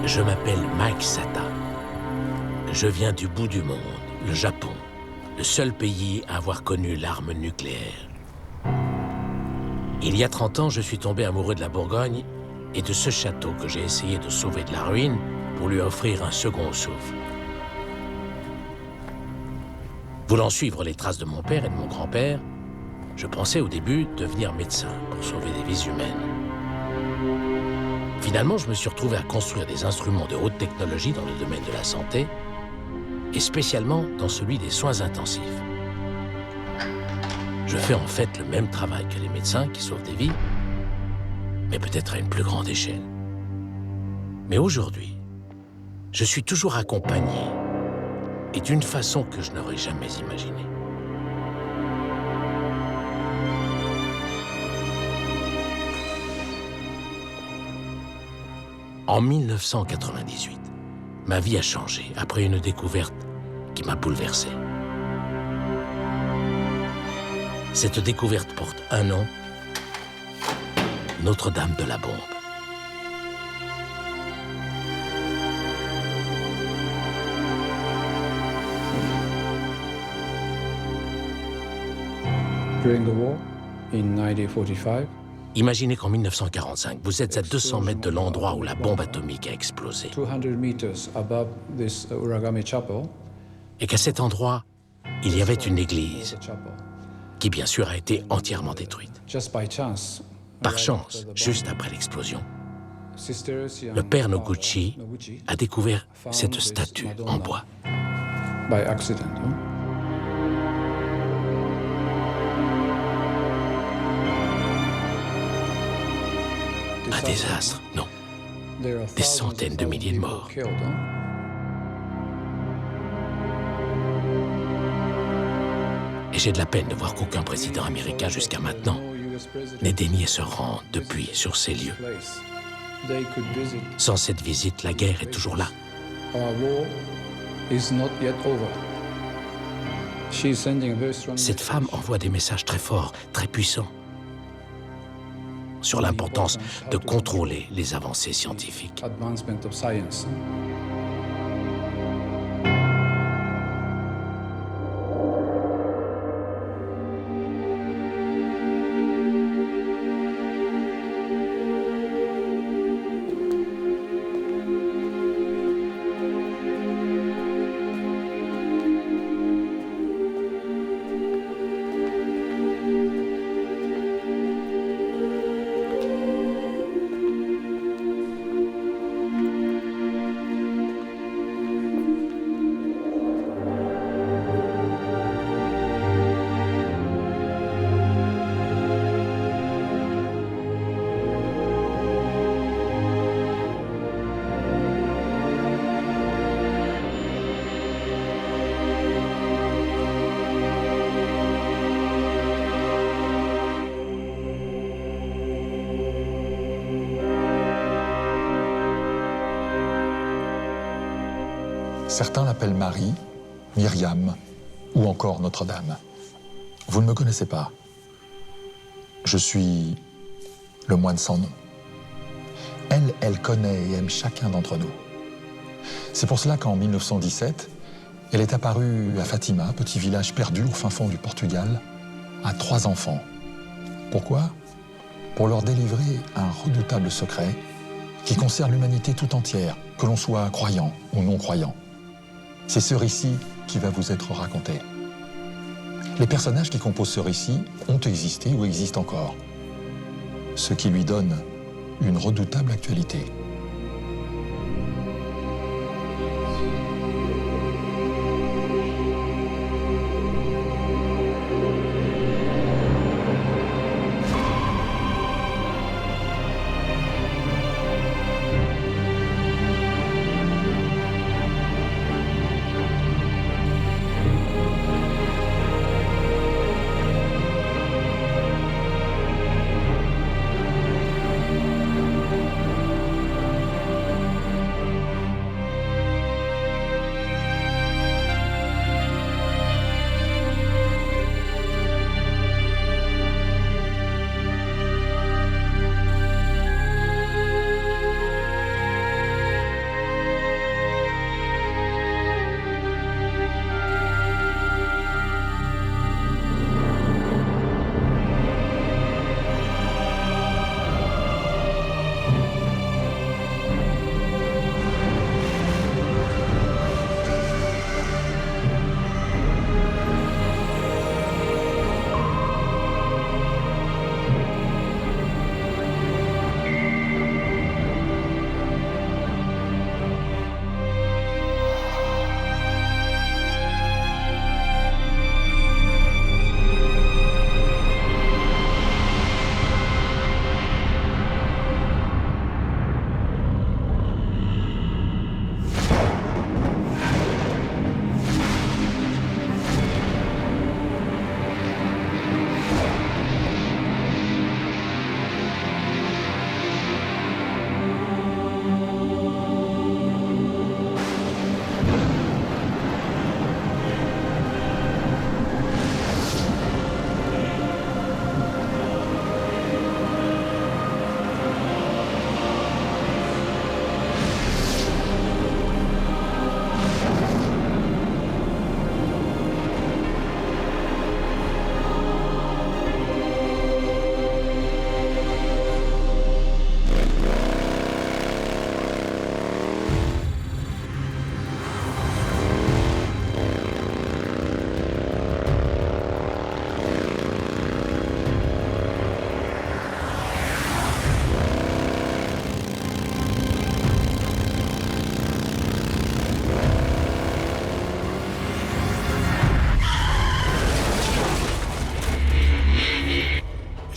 Je m'appelle Mike Sata. Je viens du bout du monde, le Japon, le seul pays à avoir connu l'arme nucléaire. Il y a 30 ans, je suis tombé amoureux de la Bourgogne et de ce château que j'ai essayé de sauver de la ruine pour lui offrir un second souffle. Voulant suivre les traces de mon père et de mon grand-père, je pensais au début devenir médecin pour sauver des vies humaines. Finalement, je me suis retrouvé à construire des instruments de haute technologie dans le domaine de la santé, et spécialement dans celui des soins intensifs. Je fais en fait le même travail que les médecins qui sauvent des vies, mais peut-être à une plus grande échelle. Mais aujourd'hui, je suis toujours accompagné, et d'une façon que je n'aurais jamais imaginée. En 1998, ma vie a changé après une découverte qui m'a bouleversé. Cette découverte porte un nom, Notre-Dame de la Bombe. During the war, in 1945, Imaginez qu'en 1945, vous êtes à 200 mètres de l'endroit où la bombe atomique a explosé. 200 meters above this Uragami Chapel, Et qu'à cet endroit, il y avait une église the chapel. qui, bien sûr, a été entièrement détruite. Just by chance, Par chance, juste après l'explosion, sisters and le père father Noguchi Noguchi a découvert found cette this statue Madonna en bois. by accident. Un désastre, non. Des centaines de milliers de morts. Et j'ai de la peine de voir qu'aucun président américain jusqu'à maintenant n'ait daigné se rendre depuis sur ces lieux. Sans cette visite, la guerre est toujours là. Cette femme envoie des messages très forts, très puissants, sur l'importance de contrôler les avancées scientifiques. Certains l'appellent Marie, Myriam ou encore Notre-Dame. Vous ne me connaissez pas. Je suis le moine sans nom. Elle connaît et aime chacun d'entre nous. C'est pour cela qu'en 1917, elle est apparue à Fatima, petit village perdu au fin fond du Portugal, à 3 enfants. Pourquoi ? Pour leur délivrer un redoutable secret qui concerne l'humanité tout entière, que l'on soit croyant ou non croyant. C'est ce récit qui va vous être raconté. Les personnages qui composent ce récit ont existé ou existent encore, ce qui lui donne une redoutable actualité.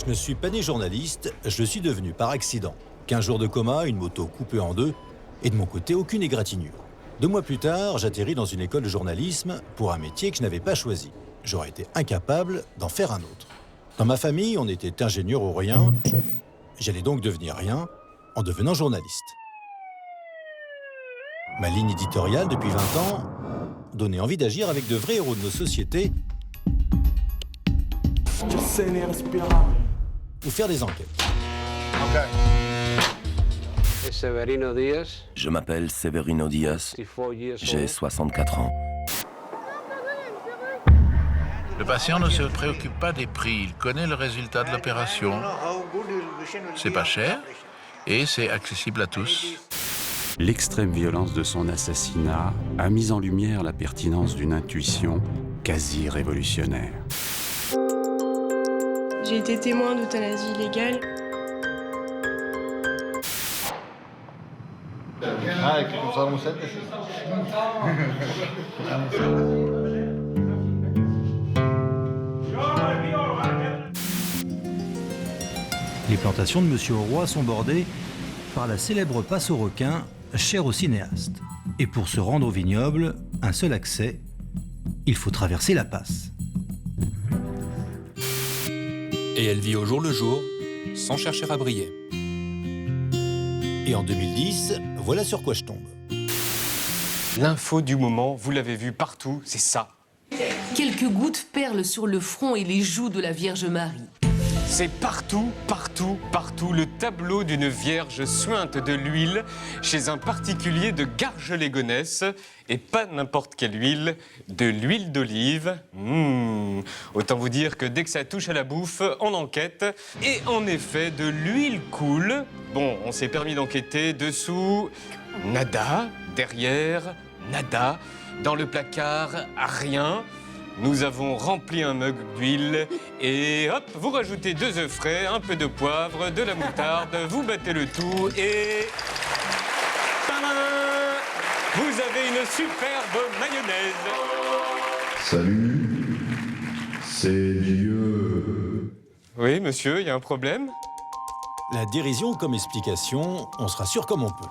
Je ne suis pas né journaliste, je le suis devenu par accident. 15 jours de coma, une moto coupée en deux, et de mon côté, aucune égratignure. 2 mois plus tard, j'atterris dans une école de journalisme pour un métier que je n'avais pas choisi. J'aurais été incapable d'en faire un autre. Dans ma famille, on était ingénieur ou rien. J'allais donc devenir rien en devenant journaliste. Ma ligne éditoriale, depuis 20 ans, donnait envie d'agir avec de vrais héros de nos sociétés ou faire des enquêtes. Severino Díaz. Je m'appelle Severino Díaz, j'ai 64 ans. Le patient ne se préoccupe pas des prix, il connaît le résultat de l'opération. C'est pas cher et c'est accessible à tous. L'extrême violence de son assassinat a mis en lumière la pertinence d'une intuition quasi révolutionnaire. J'ai été témoin d'euthanasie illégale. Les plantations de Monsieur Auroy sont bordées par la célèbre passe aux requins, chère au cinéaste. Et pour se rendre au vignoble, un seul accès, il faut traverser la passe. Et elle vit au jour le jour, sans chercher à briller. Et en 2010, voilà sur quoi je tombe. L'info du moment, vous l'avez vu partout, c'est ça. Quelques gouttes perlent sur le front et les joues de la Vierge Marie. C'est partout, partout, partout le tableau d'une Vierge suinte de l'huile chez un particulier de Garges-les-Gonesse. Et pas n'importe quelle huile, de l'huile d'olive. Autant vous dire que dès que ça touche à la bouffe, on enquête. Et en effet, de l'huile coule. Bon, on s'est permis d'enquêter dessous. Nada, derrière, nada. Dans le placard, rien. Nous avons rempli un mug d'huile et hop, vous rajoutez 2 œufs frais, un peu de poivre, de la moutarde, vous battez le tout et... Tadam ! Vous avez une superbe mayonnaise. Salut, c'est Dieu. Oui, monsieur, il y a un problème? La dérision comme explication, on se rassure comme on peut.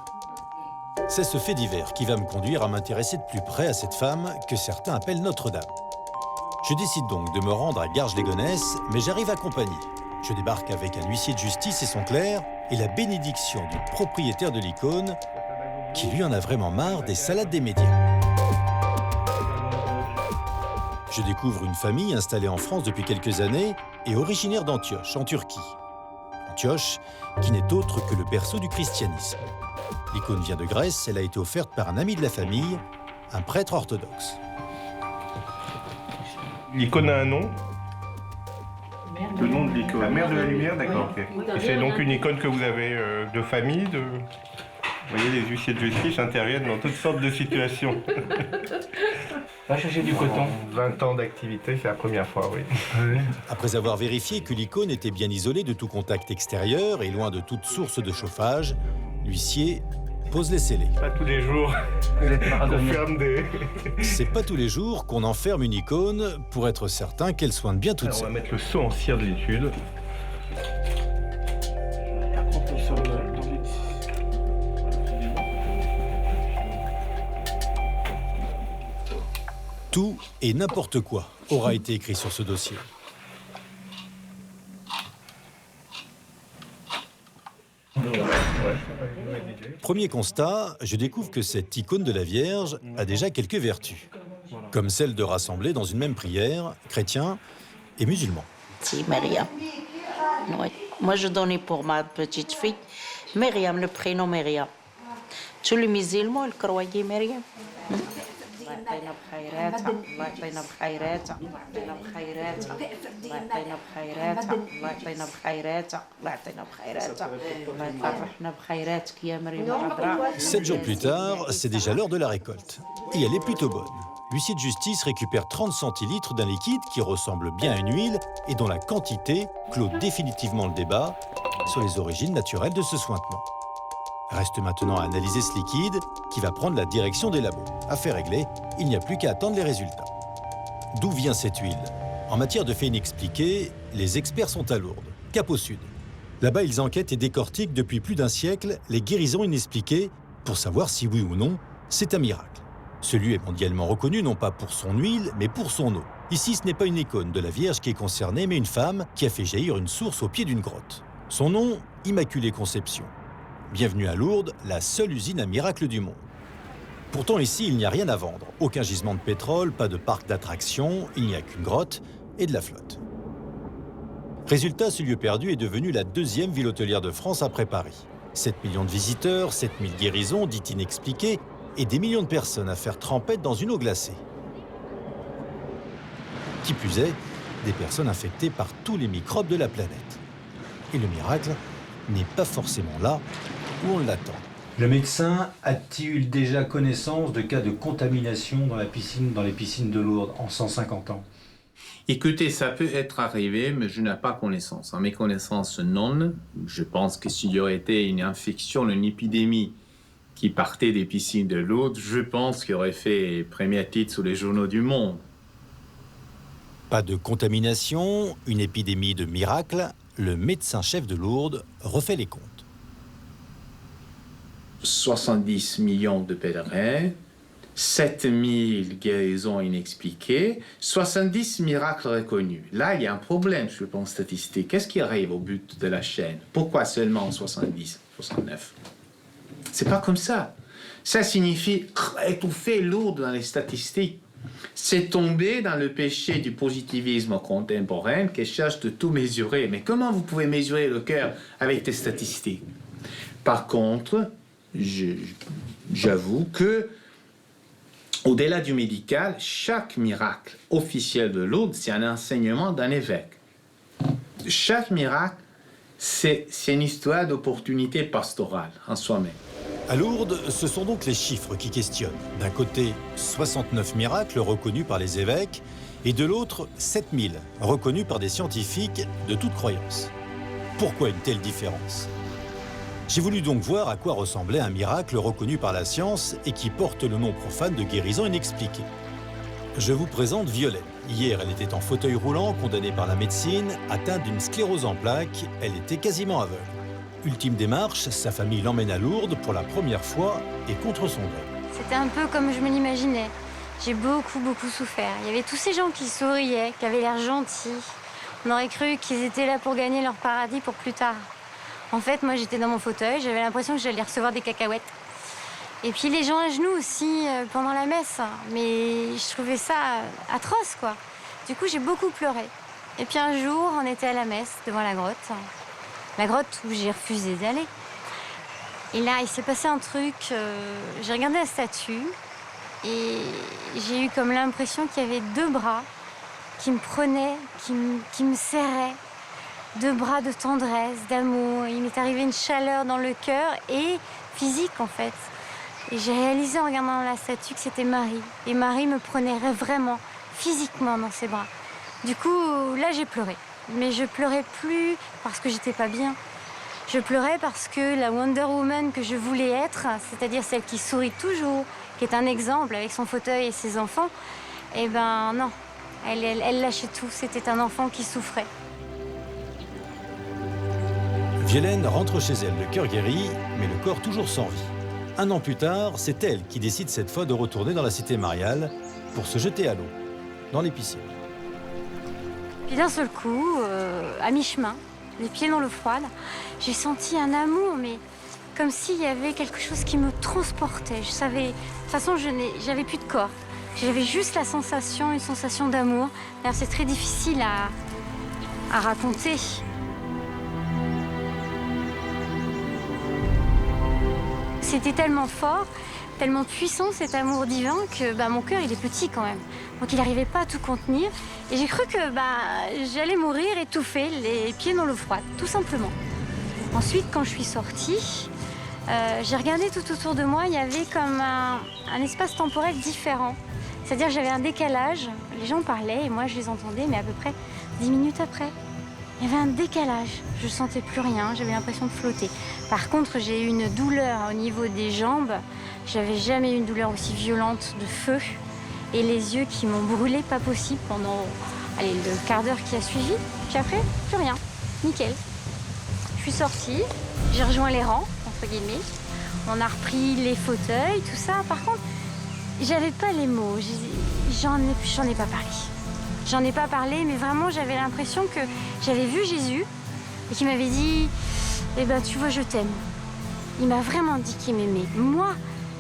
C'est ce fait divers qui va me conduire à m'intéresser de plus près à cette femme que certains appellent Notre-Dame. Je décide donc de me rendre à Garges-les-Gonesse, mais j'arrive accompagné. Je débarque avec un huissier de justice et son clerc, et la bénédiction du propriétaire de l'icône, qui lui en a vraiment marre des salades des médias. Je découvre une famille installée en France depuis quelques années et originaire d'Antioche, en Turquie. Antioche, qui n'est autre que le berceau du christianisme. L'icône vient de Grèce, elle a été offerte par un ami de la famille, un prêtre orthodoxe. L'icône a un nom. Le nom de l'icône. La mère de la lumière, d'accord. Okay. Et c'est donc une icône que vous avez de famille, de... Vous voyez, les huissiers de justice interviennent dans toutes sortes de situations. Va chercher du coton. 20 ans d'activité, c'est la première fois, oui. Après avoir vérifié que l'icône était bien isolée de tout contact extérieur et loin de toute source de chauffage, l'huissier pose les scellés. Pas tous les jours qu'on ferme des... C'est pas tous les jours qu'on enferme une icône pour être certain qu'elle soigne bien toute seule. On va mettre le sceau en cire de l'étude. Tout et n'importe quoi aura été écrit sur ce dossier. Premier constat, je découvre que cette icône de la Vierge a déjà quelques vertus, comme celle de rassembler dans une même prière chrétiens et musulmans. C'est Myriam. Oui. Moi, je donnais pour ma petite fille Myriam, le prénom Myriam. Tous les musulmans, ils croyaient Myriam. Sept jours plus tard, c'est déjà l'heure de la récolte. Et elle est plutôt bonne. L'huissier de justice récupère 30 centilitres d'un liquide qui ressemble bien à une huile et dont la quantité clôt définitivement le débat sur les origines naturelles de ce sointement. Reste maintenant à analyser ce liquide qui va prendre la direction des labos. Affaire réglée, il n'y a plus qu'à attendre les résultats. D'où vient cette huile? En matière de faits inexpliqués, les experts sont à Lourdes. cap au sud. Là-bas, ils enquêtent et décortiquent depuis plus d'un siècle les guérisons inexpliquées pour savoir si oui ou non, c'est un miracle. Ce lieu est mondialement reconnu non pas pour son huile, mais pour son eau. Ici, ce n'est pas une icône de la Vierge qui est concernée, mais une femme qui a fait jaillir une source au pied d'une grotte. Son nom, Immaculée Conception. Bienvenue à Lourdes, la seule usine à miracle du monde. Pourtant, ici, il n'y a rien à vendre. Aucun gisement de pétrole, pas de parc d'attractions, il n'y a qu'une grotte et de la flotte. Résultat, ce lieu perdu est devenu la deuxième ville hôtelière de France après Paris. 7 millions de visiteurs, 7000 guérisons dites inexpliquées et des millions de personnes à faire trempette dans une eau glacée. Qui plus est, des personnes infectées par tous les microbes de la planète. Et le miracle n'est pas forcément là où on l'attend. Le médecin a-t-il déjà connaissance de cas de contamination dans les piscines de Lourdes en 150 ans? Écoutez, ça peut être arrivé, mais je n'ai pas connaissance. À mes connaissances, non. Je pense que s'il y aurait été une infection, une épidémie qui partait des piscines de Lourdes, je pense qu'il aurait fait premier titre sur les journaux du monde. Pas de contamination, une épidémie de miracle, le médecin-chef de Lourdes refait les comptes. 70 millions de pèlerins, 7000 guérisons inexpliquées, 70 miracles reconnus. Là, il y a un problème sur le plan statistique. Qu'est-ce qui arrive au but de la chaîne? Pourquoi seulement 70, 69? C'est pas comme ça. Ça signifie étouffer Lourdes dans les statistiques. C'est tomber dans le péché du positivisme contemporain qui cherche de tout mesurer. Mais comment vous pouvez mesurer le cœur avec des statistiques? Par contre, j'avoue que, au-delà du médical, chaque miracle officiel de Lourdes, c'est un enseignement d'un évêque. Chaque miracle, c'est une histoire d'opportunité pastorale en soi-même. À Lourdes, ce sont donc les chiffres qui questionnent. D'un côté, 69 miracles reconnus par les évêques, et de l'autre, 7000 reconnus par des scientifiques de toute croyance. Pourquoi une telle différence? J'ai voulu donc voir à quoi ressemblait un miracle reconnu par la science et qui porte le nom profane de guérison inexpliquée. Je vous présente Violaine. Hier, elle était en fauteuil roulant, condamnée par la médecine, atteinte d'une sclérose en plaques. Elle était quasiment aveugle. Ultime démarche, sa famille l'emmène à Lourdes pour la première fois et contre son gré. C'était un peu comme je me l'imaginais. J'ai beaucoup souffert. Il y avait tous ces gens qui souriaient, qui avaient l'air gentils. On aurait cru qu'ils étaient là pour gagner leur paradis pour plus tard. En fait, moi, j'étais dans mon fauteuil, j'avais l'impression que j'allais recevoir des cacahuètes. Et puis les gens à genoux aussi, pendant la messe. Mais je trouvais ça atroce, quoi. Du coup, j'ai beaucoup pleuré. Et puis un jour, on était à la messe, devant la grotte. La grotte où j'ai refusé d'aller. Et là, il s'est passé un truc. J'ai regardé la statue et j'ai eu comme l'impression qu'il y avait deux bras qui me prenaient, qui me serraient. Deux bras de tendresse, d'amour. Il m'est arrivé une chaleur dans le cœur et physique, en fait. Et j'ai réalisé en regardant la statue que c'était Marie. Et Marie me prenait vraiment, physiquement, dans ses bras. Du coup, là, j'ai pleuré. Mais je pleurais plus parce que j'étais pas bien. Je pleurais parce que la Wonder Woman que je voulais être, c'est-à-dire celle qui sourit toujours, qui est un exemple avec son fauteuil et ses enfants, eh ben non, elle lâchait tout. C'était un enfant qui souffrait. Violaine rentre chez elle, le cœur guéri, mais le corps toujours sans vie. Un an plus tard, c'est elle qui décide cette fois de retourner dans la cité mariale pour se jeter à l'eau, dans les piscines. Puis d'un seul coup, à mi-chemin, les pieds dans l'eau froide, j'ai senti un amour, mais comme s'il y avait quelque chose qui me transportait. Je savais, de toute façon, j'avais plus de corps. J'avais juste la sensation, une sensation d'amour. D'ailleurs, c'est très difficile à raconter. C'était tellement fort, tellement puissant cet amour divin que mon cœur il est petit quand même. Donc il n'arrivait pas à tout contenir. Et j'ai cru que j'allais mourir étouffée, les pieds dans l'eau froide, tout simplement. Ensuite, quand je suis sortie, j'ai regardé tout autour de moi, il y avait comme un espace temporel différent. C'est-à-dire j'avais un décalage, les gens parlaient et moi je les entendais, mais à peu près 10 minutes après. Il y avait un décalage, je ne sentais plus rien, j'avais l'impression de flotter. Par contre, j'ai eu une douleur au niveau des jambes. J'avais jamais eu une douleur aussi violente de feu. Et les yeux qui m'ont brûlé, pas possible, pendant le quart d'heure qui a suivi. Puis après, plus rien. nickel. Je suis sortie, j'ai rejoint les rangs, entre guillemets. On a repris les fauteuils, tout ça. Par contre, j'avais pas les mots, j'en ai pas parlé. J'en ai pas parlé, mais vraiment, j'avais l'impression que j'avais vu Jésus et qu'il m'avait dit « Eh ben, tu vois, je t'aime ». Il m'a vraiment dit qu'il m'aimait. Moi,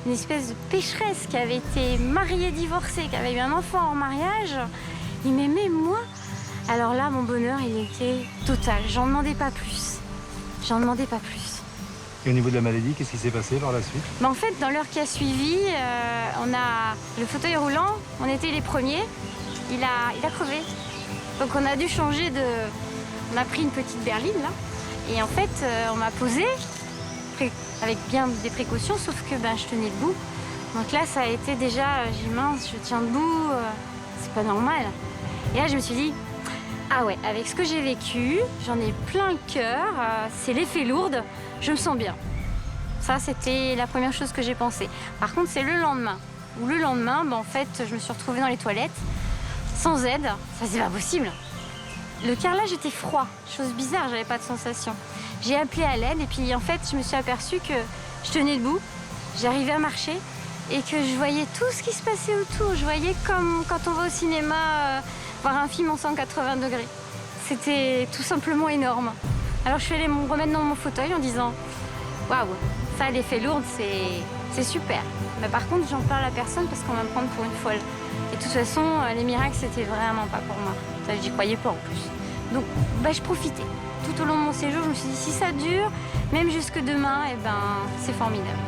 une espèce de pécheresse qui avait été mariée, divorcée, qui avait eu un enfant en mariage, il m'aimait, moi. Alors là, mon bonheur, il était total. J'en demandais pas plus. J'en demandais pas plus. Et au niveau de la maladie, qu'est-ce qui s'est passé par la suite? En fait, dans l'heure qui a suivi, on a le fauteuil roulant, on était les premiers, il a crevé. Donc on a dû changer de... On a pris une petite berline, là, et en fait, on m'a posé, avec bien des précautions, sauf que je tenais debout. Donc là, ça a été déjà, j'ai dit, mince, je tiens debout, c'est pas normal. Et là, je me suis dit, ah ouais, avec ce que j'ai vécu, j'en ai plein le cœur, c'est l'effet lourde, je me sens bien. Ça, c'était la première chose que j'ai pensé. Par contre, c'est le lendemain. Où le lendemain, en fait, je me suis retrouvée dans les toilettes, sans aide. Ça, c'est pas possible. Le carrelage était froid, chose bizarre, j'avais pas de sensation. J'ai appelé à l'aide et puis en fait, je me suis aperçue que je tenais debout, j'arrivais à marcher et que je voyais tout ce qui se passait autour. Je voyais comme quand on va au cinéma voir un film en 180 degrés. C'était tout simplement énorme. Alors je suis allée me remettre dans mon fauteuil en disant « Waouh, ça, l'effet lourde, c'est super. Mais par contre, j'en parle à personne parce qu'on va me prendre pour une folle. Et de toute façon, les miracles, c'était vraiment pas pour moi. Ça, j'y croyais pas en plus. Donc, je profitais. Tout au long de mon séjour, je me suis dit, si ça dure, même jusque demain, c'est formidable.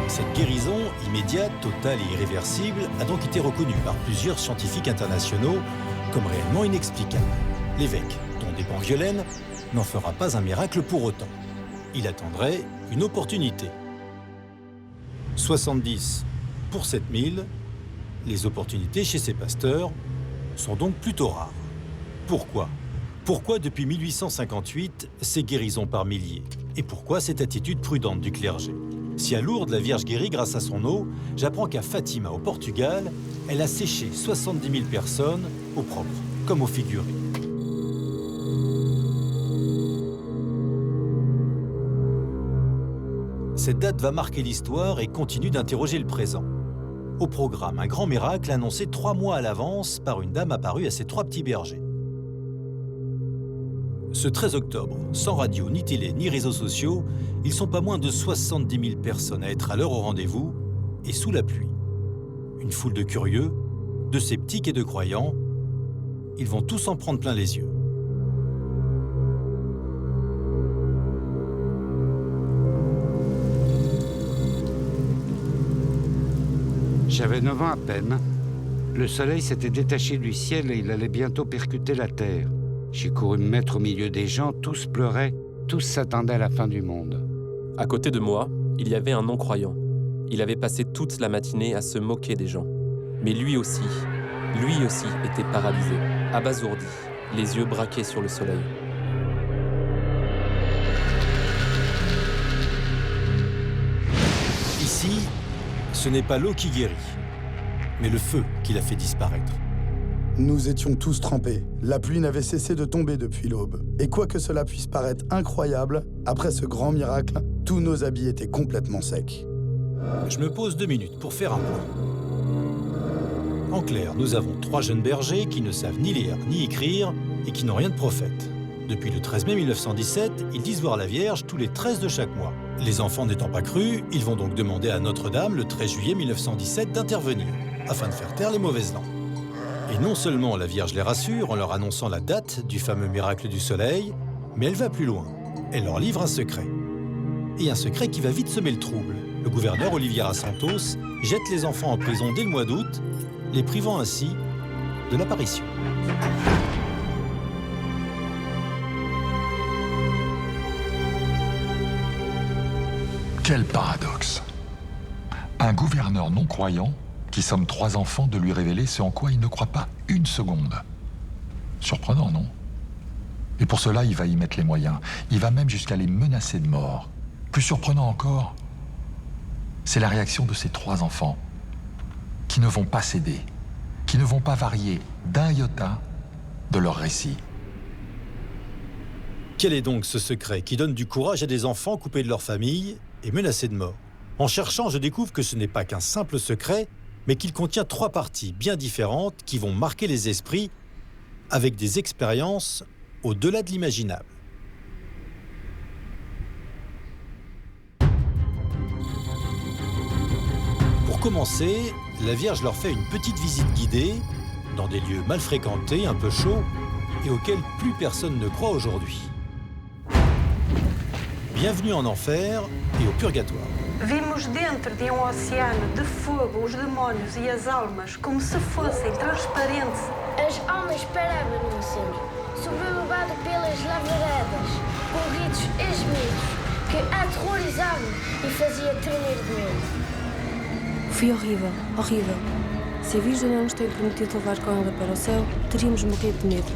Cette guérison immédiate, totale et irréversible a donc été reconnue par plusieurs scientifiques internationaux comme réellement inexplicable. L'évêque, dont dépend Violaine, n'en fera pas un miracle pour autant. Il attendrait une opportunité. 70 pour 7000, les opportunités chez ces pasteurs sont donc plutôt rares. Pourquoi ? Pourquoi depuis 1858 ces guérisons par milliers? Et pourquoi cette attitude prudente du clergé? Si à Lourdes la Vierge guérit grâce à son eau, j'apprends qu'à Fatima au Portugal, elle a séché 70 000 personnes au propre comme au figuré. Cette date va marquer l'histoire et continue d'interroger le présent. Au programme, un grand miracle annoncé 3 mois à l'avance par une dame apparue à ses 3 petits bergers. Ce 13 octobre, sans radio, ni télé, ni réseaux sociaux, ils sont pas moins de 70 000 personnes à être à l'heure au rendez-vous et sous la pluie. Une foule de curieux, de sceptiques et de croyants, ils vont tous en prendre plein les yeux. J'avais 9 ans à peine. Le soleil s'était détaché du ciel et il allait bientôt percuter la terre. J'ai couru me mettre au milieu des gens, tous pleuraient, tous s'attendaient à la fin du monde. À côté de moi, il y avait un non-croyant. Il avait passé toute la matinée à se moquer des gens. Mais lui aussi était paralysé, abasourdi, les yeux braqués sur le soleil. Ici, ce n'est pas l'eau qui guérit, mais le feu qui la fait disparaître. Nous étions tous trempés. La pluie n'avait cessé de tomber depuis l'aube. Et quoi que cela puisse paraître incroyable, après ce grand miracle, tous nos habits étaient complètement secs. Je me pose 2 minutes pour faire un point. En clair, nous avons 3 jeunes bergers qui ne savent ni lire ni écrire et qui n'ont rien de prophète. Depuis le 13 mai 1917, ils disent voir la Vierge tous les 13 de chaque mois. Les enfants n'étant pas crus, ils vont donc demander à Notre-Dame le 13 juillet 1917 d'intervenir, afin de faire taire les mauvaises langues. Et non seulement la Vierge les rassure en leur annonçant la date du fameux miracle du soleil, mais elle va plus loin. Elle leur livre un secret. Et un secret qui va vite semer le trouble. Le gouverneur Oliveira Santos jette les enfants en prison dès le mois d'août, les privant ainsi de l'apparition. Quel paradoxe! Un gouverneur non-croyant qui somme 3 enfants de lui révéler ce en quoi il ne croit pas une seconde. Surprenant, non? Et pour cela, il va y mettre les moyens. Il va même jusqu'à les menacer de mort. Plus surprenant encore, c'est la réaction de ces 3 enfants qui ne vont pas céder, qui ne vont pas varier d'un iota de leur récit. Quel est donc ce secret qui donne du courage à des enfants coupés de leur famille et menacés de mort? En cherchant, je découvre que ce n'est pas qu'un simple secret, mais qu'il contient 3 parties bien différentes qui vont marquer les esprits avec des expériences au-delà de l'imaginable. Pour commencer, la Vierge leur fait une petite visite guidée dans des lieux mal fréquentés, un peu chauds, et auxquels plus personne ne croit aujourd'hui. Bienvenue en enfer et au purgatoire. Vimos dentro de oceano de fogo os demónios e as almas como se fossem transparentes. As almas paravam no incêndio, sobrelevado pelas lavaredas, com gritos esmios que aterrorizavam e faziam tremer de medo. Foi horrível, horrível. Se a Virgem não nos tem prometido levar com ela para o céu, teríamos morrido de medo.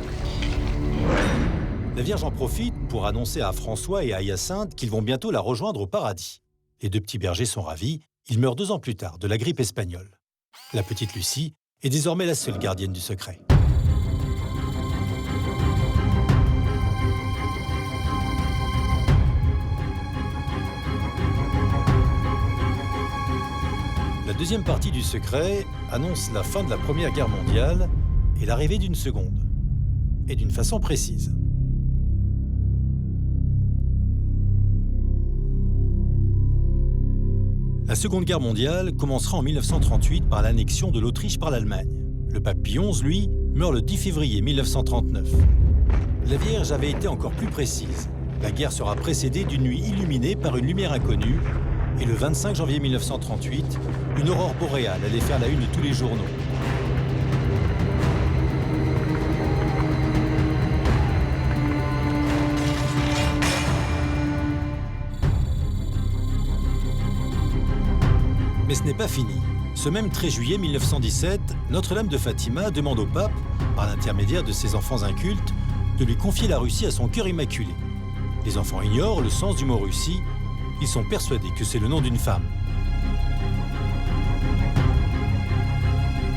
La Vierge en profite pour annoncer à François et à Hyacinthe qu'ils vont bientôt la rejoindre au paradis. Les 2 petits bergers sont ravis, ils meurent 2 ans plus tard de la grippe espagnole. La petite Lucie est désormais la seule gardienne du secret. La deuxième partie du secret annonce la fin de la Première Guerre mondiale et l'arrivée d'une seconde, et d'une façon précise. La Seconde Guerre mondiale commencera en 1938 par l'annexion de l'Autriche par l'Allemagne. Le pape Pie XI, lui, meurt le 10 février 1939. La Vierge avait été encore plus précise. La guerre sera précédée d'une nuit illuminée par une lumière inconnue, et le 25 janvier 1938, une aurore boréale allait faire la une de tous les journaux. Mais ce n'est pas fini. Ce même 13 juillet 1917, Notre-Dame de Fatima demande au pape, par l'intermédiaire de ses enfants incultes, de lui confier la Russie à son cœur immaculé. Les enfants ignorent le sens du mot Russie, ils sont persuadés que c'est le nom d'une femme.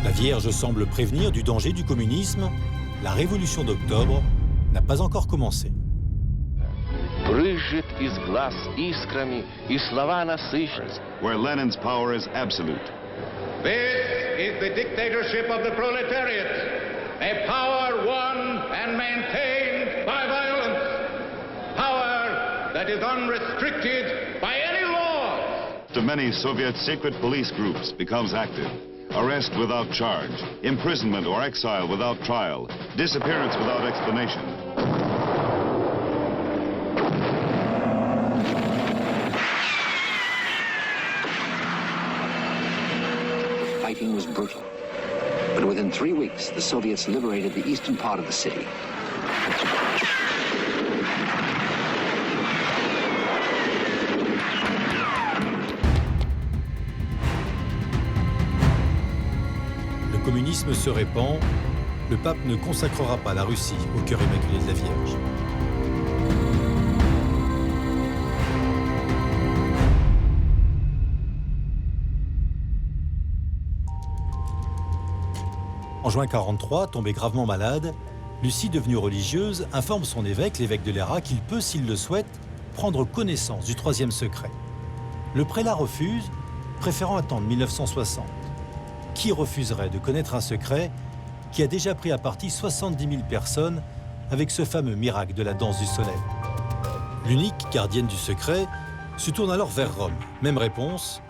La Vierge semble prévenir du danger du communisme. La révolution d'octobre n'a pas encore commencé. Брызжет из глаз искрами, и слова насыщены. Where Lenin's power is absolute. This is the dictatorship of the proletariat, a power won and maintained by violence, power that is unrestricted by any law. To many Soviet secret police groups becomes active. Arrest without charge, imprisonment or exile without trial, disappearance without explanation. Fighting was brutal, but within 3 weeks, the Soviets liberated the eastern part of the city. Le communisme se répand, le pape ne consacrera pas la Russie au cœur immaculé de la Vierge. En juin 1943, tombée gravement malade, Lucie, devenue religieuse, informe son évêque, l'évêque de Léra, qu'il peut, s'il le souhaite, prendre connaissance du 3e secret. Le prélat refuse, préférant attendre 1960. Qui refuserait de connaître un secret qui a déjà pris à partie 70 000 personnes avec ce fameux miracle de la danse du soleil? L'unique gardienne du secret se tourne alors vers Rome. Même réponse.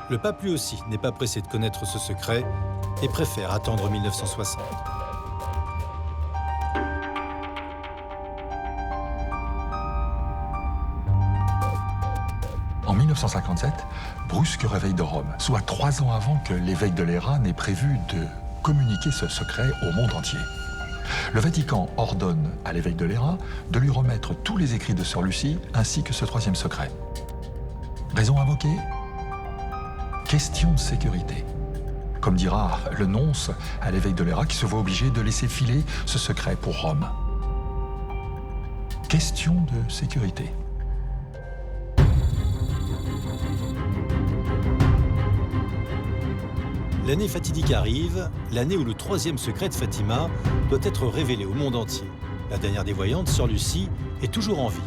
Le pape lui aussi n'est pas pressé de connaître ce secret et préfère attendre 1960. En 1957, brusque réveil de Rome, soit 3 ans avant que l'évêque de Léra n'ait prévu de communiquer ce secret au monde entier. Le Vatican ordonne à l'évêque de Léra de lui remettre tous les écrits de Sœur Lucie ainsi que ce 3e secret. Raison invoquée? Question de sécurité. Comme dira le nonce à l'évêque de Léra qui se voit obligé de laisser filer ce secret pour Rome. Question de sécurité. L'année fatidique arrive, l'année où le 3e secret de Fatima doit être révélé au monde entier. la dernière des voyantes, Sœur Lucie, est toujours en vie.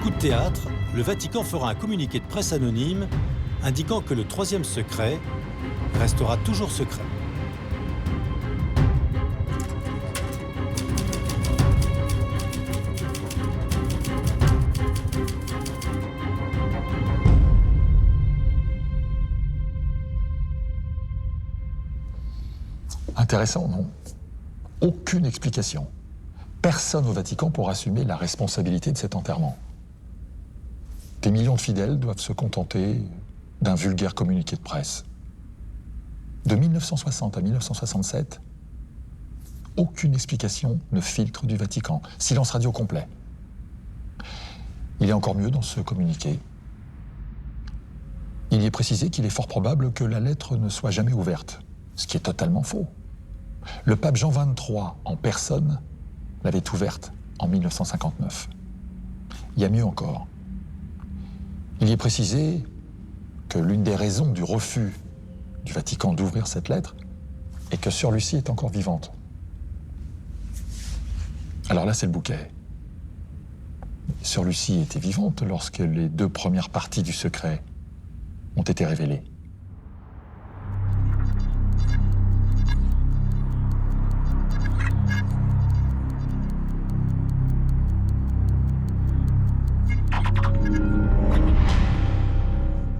Coup de théâtre, le Vatican fera un communiqué de presse anonyme indiquant que le troisième secret restera toujours secret. Intéressant, non? Aucune explication. Personne au Vatican pour assumer la responsabilité de cet enterrement. Des millions de fidèles doivent se contenter d'un vulgaire communiqué de presse. De 1960 à 1967, aucune explication ne filtre du Vatican. Silence radio complet. Il est encore mieux dans ce communiqué. Il y est précisé qu'il est fort probable que la lettre ne soit jamais ouverte, ce qui est totalement faux. Le pape Jean XXIII, en personne, l'avait ouverte en 1959. Il y a mieux encore. Il y est précisé que l'une des raisons du refus du Vatican d'ouvrir cette lettre est que Sœur Lucie est encore vivante. Alors là, c'est le bouquet. Sœur Lucie était vivante lorsque les 2 premières parties du secret ont été révélées.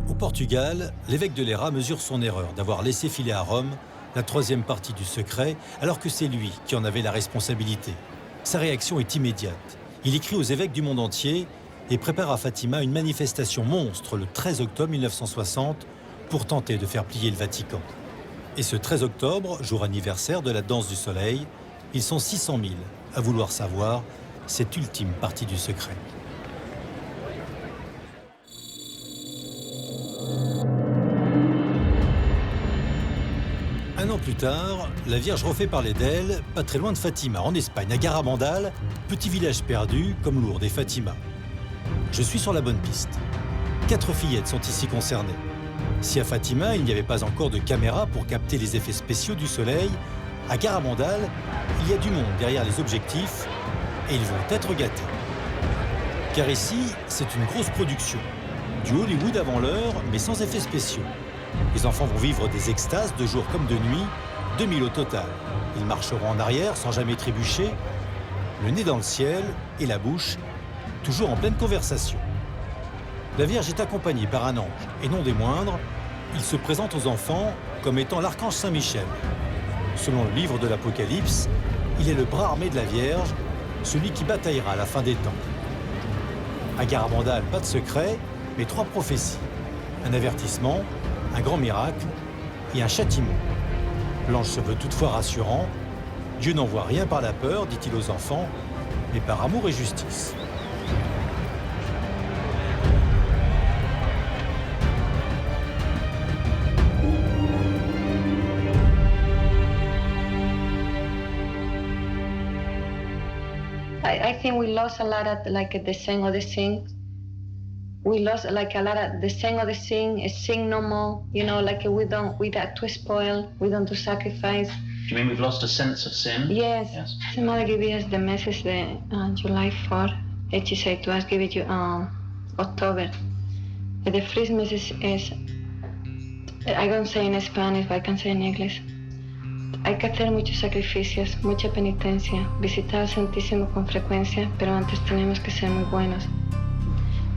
Au Portugal, l'évêque de Léra mesure son erreur d'avoir laissé filer à Rome la 3e partie du secret, alors que c'est lui qui en avait la responsabilité. Sa réaction est immédiate. Il écrit aux évêques du monde entier et prépare à Fatima une manifestation monstre le 13 octobre 1960 pour tenter de faire plier le Vatican. Et ce 13 octobre, jour anniversaire de la danse du soleil, ils sont 600 000 à vouloir savoir cette ultime partie du secret. Un an plus tard, la Vierge refait parler d'elle, pas très loin de Fatima, en Espagne, à Garabandal, petit village perdu comme Lourdes et Fatima. Je suis sur la bonne piste. 4 fillettes sont ici concernées. Si à Fatima, il n'y avait pas encore de caméra pour capter les effets spéciaux du soleil, à Garabandal, il y a du monde derrière les objectifs et ils vont être gâtés. Car ici, c'est une grosse production. Du Hollywood avant l'heure, mais sans effets spéciaux. Les enfants vont vivre des extases de jour comme de nuit, 2000 au total. Ils marcheront en arrière sans jamais trébucher, le nez dans le ciel et la bouche toujours en pleine conversation. La Vierge est accompagnée par un ange, et non des moindres, il se présente aux enfants comme étant l'archange Saint-Michel. Selon le livre de l'Apocalypse, il est le bras armé de la Vierge, celui qui bataillera à la fin des temps. À Garabandal, pas de secret, mais 3 prophéties. Un avertissement, un grand miracle et un châtiment. L'ange se veut toutefois rassurant. Dieu n'envoie rien par la peur, dit-il aux enfants, mais par amour et justice. I think we lost a lot at the saying of the thing. We lost like a lot of the saying of the thing is sing no more. You know, like we don't to spoil, we don't do sacrifice. Do you mean we've lost a sense of sin? Yes. The mother gave us the message July 4. And she said to us, give it you October. The first message is, I don't say in Spanish, but I can say in English. Hay que hacer muchos sacrificios, mucha penitencia, visitar al Santísimo con frecuencia, pero antes tenemos que ser muy buenos.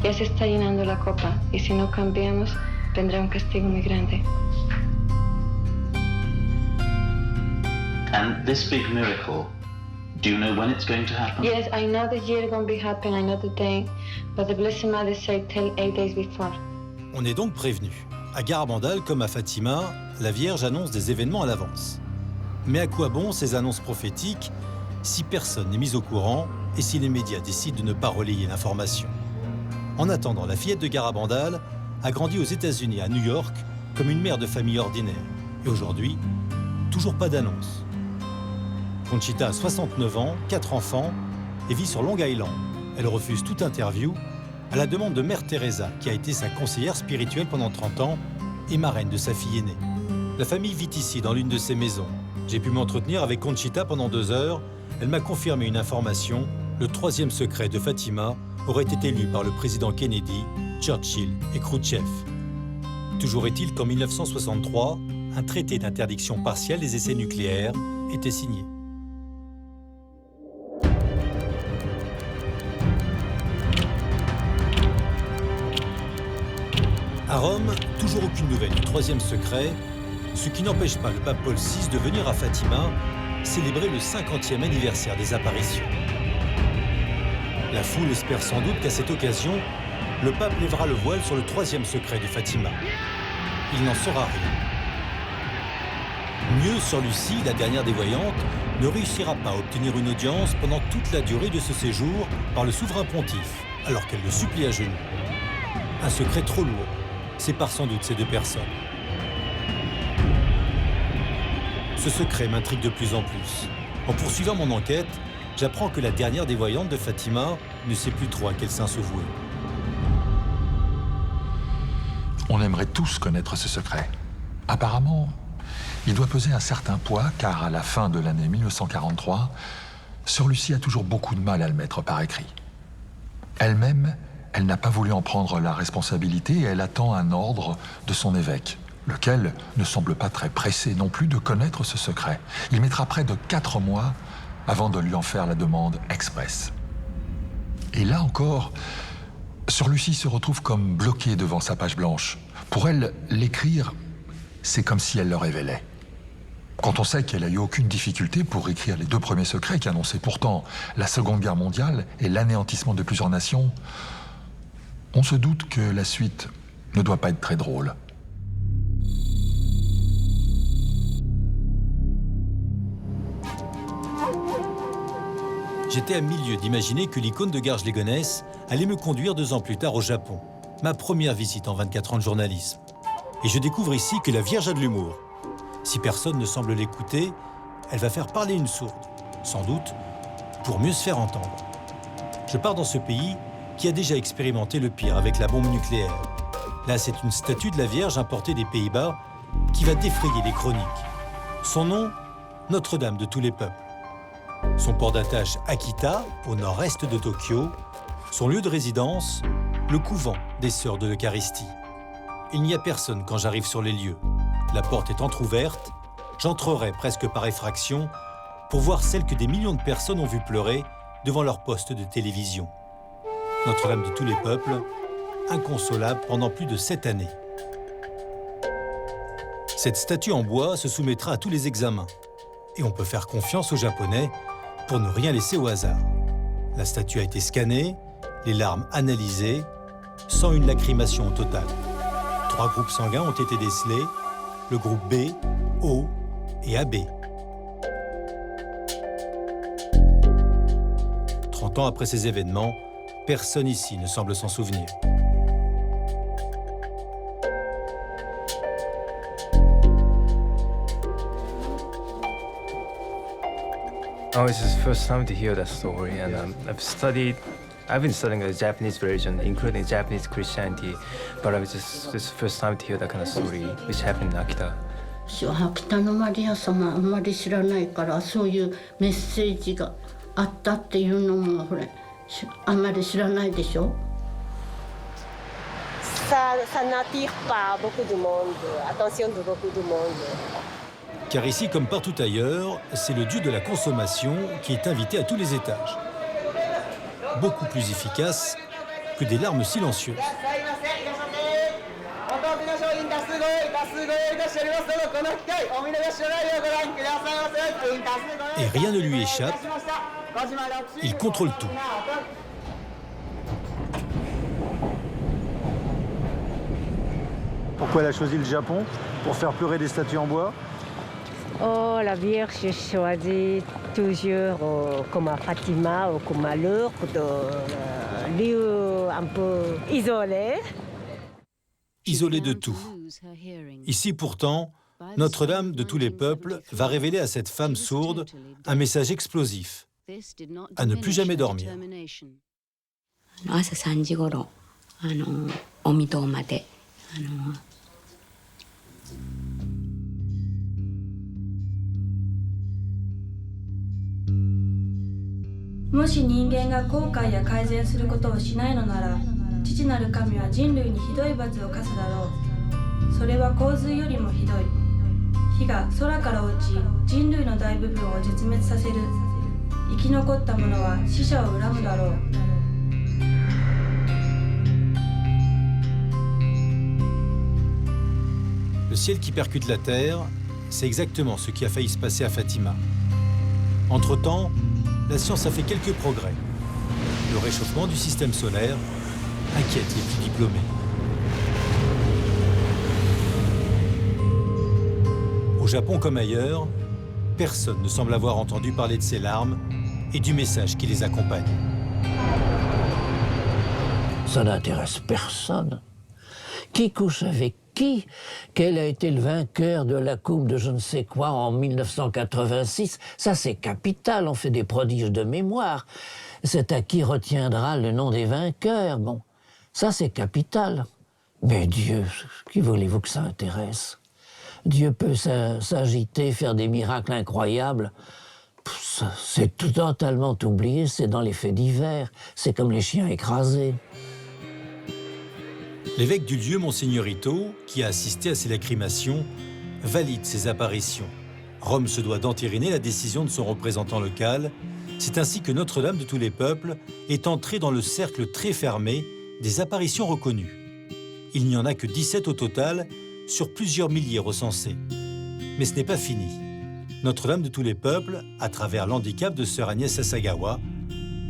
Ya se está llenando la copa, y si no cambiamos, vendrá un castigo muy grande. And this big miracle, do you know when it's going to happen? Yes, I know the year going to be happen, I know the day, but the Blessed Mother said tell 8 days before. On est donc prévenu. À Garabandal, comme à Fatima, la Vierge annonce des événements à l'avance. Mais à quoi bon ces annonces prophétiques si personne n'est mis au courant et si les médias décident de ne pas relayer l'information? En attendant, la fillette de Garabandal a grandi aux États-Unis, à New York, comme une mère de famille ordinaire. Et aujourd'hui, toujours pas d'annonce. Conchita a 69 ans, 4 enfants et vit sur Long Island. Elle refuse toute interview à la demande de Mère Teresa, qui a été sa conseillère spirituelle pendant 30 ans et marraine de sa fille aînée. La famille vit ici, dans l'une de ses maisons. J'ai pu m'entretenir avec Conchita pendant 2 heures elle m'a confirmé une information. Le troisième secret de Fatima aurait été lu par le président Kennedy, Churchill et Khrouchtchev. Toujours est-il qu'en 1963, un traité d'interdiction partielle des essais nucléaires était signé. À Rome, toujours aucune nouvelle du troisième secret, ce qui n'empêche pas le pape Paul VI de venir à Fatima célébrer le 50e anniversaire des apparitions. La foule espère sans doute qu'à cette occasion, le pape lèvera le voile sur le troisième secret de Fatima. Il n'en saura rien. Mieux, Sœur Lucie, la dernière des voyantes, ne réussira pas à obtenir une audience pendant toute la durée de ce séjour par le souverain pontife, alors qu'elle le supplie à genoux. Un secret trop lourd sépare sans doute ces deux personnes. Ce secret m'intrigue de plus en plus. En poursuivant mon enquête, j'apprends que la dernière des voyantes de Fatima ne sait plus trop à quel saint se vouer. On aimerait tous connaître ce secret. Apparemment, il doit peser un certain poids, car à la fin de l'année 1943, Sœur Lucie a toujours beaucoup de mal à le mettre par écrit. Elle-même, elle n'a pas voulu en prendre la responsabilité et elle attend un ordre de son évêque, lequel ne semble pas très pressé non plus de connaître ce secret. Il mettra près de 4 mois avant de lui en faire la demande express. Et là encore, Sœur Lucie se retrouve comme bloquée devant sa page blanche. Pour elle, l'écrire, c'est comme si elle le révélait. Quand on sait qu'elle a eu aucune difficulté pour écrire les 2 premiers secrets qui annonçaient pourtant la Seconde Guerre mondiale et l'anéantissement de plusieurs nations, on se doute que la suite ne doit pas être très drôle. J'étais à milieu d'imaginer que l'icône de Garges Légonesse allait me conduire 2 ans plus tard au Japon, ma première visite en 24 ans de journalisme. Et je découvre ici que la Vierge a de l'humour. Si personne ne semble l'écouter, elle va faire parler une sourde, sans doute pour mieux se faire entendre. Je pars dans ce pays qui a déjà expérimenté le pire avec la bombe nucléaire. Là, c'est une statue de la Vierge importée des Pays-Bas qui va défrayer les chroniques. Son nom, Notre-Dame de tous les peuples. Son port d'attache, Akita, au nord-est de Tokyo. Son lieu de résidence, le couvent des Sœurs de l'Eucharistie. Il n'y a personne quand j'arrive sur les lieux. La porte est entr'ouverte. J'entrerai presque par effraction pour voir celle que des millions de personnes ont vu pleurer devant leur poste de télévision. Notre-Dame de tous les peuples, inconsolable pendant plus de 7 années. Cette statue en bois se soumettra à tous les examens. Et on peut faire confiance aux Japonais pour ne rien laisser au hasard. La statue a été scannée, les larmes analysées, sans une lacrymation au total. 3 groupes sanguins ont été décelés, le groupe B, O et AB. 30 ans après ces événements, personne ici ne semble s'en souvenir. Oh, it's the first time to hear that story, and I've been studying the Japanese religion, including Japanese Christianity, but this is the first time to hear that kind of story, which happened in Akita. 北のマリア様あんまり知らないからそういうメッセージがあったっていうのもほれあんまり知らないでしょ Ça n'attire pas beaucoup de monde, attention de beaucoup de monde. Car ici, comme partout ailleurs, c'est le dieu de la consommation qui est invité à tous les étages. Beaucoup plus efficace que des larmes silencieuses. Et rien ne lui échappe. Il contrôle tout. Pourquoi elle a choisi le Japon? Pour faire pleurer des statues en bois? Oh, la Vierge choisit toujours comme à Fatima ou comme à Lourdes, lieu un peu isolé. Isolé de tout. Ici pourtant, Notre-Dame de tous les peuples va révéler à cette femme sourde un message explosif, à ne plus jamais dormir. 朝3時頃お水戸までもし人間が後悔や改善することをしないのなら、父なる神は人類にひどい罰を課すだろう。それは洪水よりもひどい。火が空から落ち、人類の大部分を絶滅させる。生き残った者は死者を恨むだろう。Le ciel qui percute la Terre, c'est exactement ce qui a failli se passer à Fatima. Entre-temps, la science a fait quelques progrès. Le réchauffement du système solaire inquiète les plus diplômés. Au Japon comme ailleurs, personne ne semble avoir entendu parler de ces larmes et du message qui les accompagne. Ça n'intéresse personne. Qui couche avec qui? Quel a été le vainqueur de la coupe de je ne sais quoi en 1986? Ça, c'est capital, on fait des prodiges de mémoire. C'est à qui retiendra le nom des vainqueurs. Bon, ça, c'est capital. Mais Dieu, qui voulez-vous que ça intéresse? Dieu peut s'agiter, faire des miracles incroyables. C'est totalement oublié, c'est dans les faits divers. C'est comme les chiens écrasés. L'évêque du lieu, Monseigneur Ito, qui a assisté à ces lacrymations, valide ces apparitions. Rome se doit d'entériner la décision de son représentant local. C'est ainsi que Notre-Dame de tous les peuples est entrée dans le cercle très fermé des apparitions reconnues. Il n'y en a que 17 au total, sur plusieurs milliers recensés. Mais ce n'est pas fini. Notre-Dame de tous les peuples, à travers l'handicap de sœur Agnès Asagawa,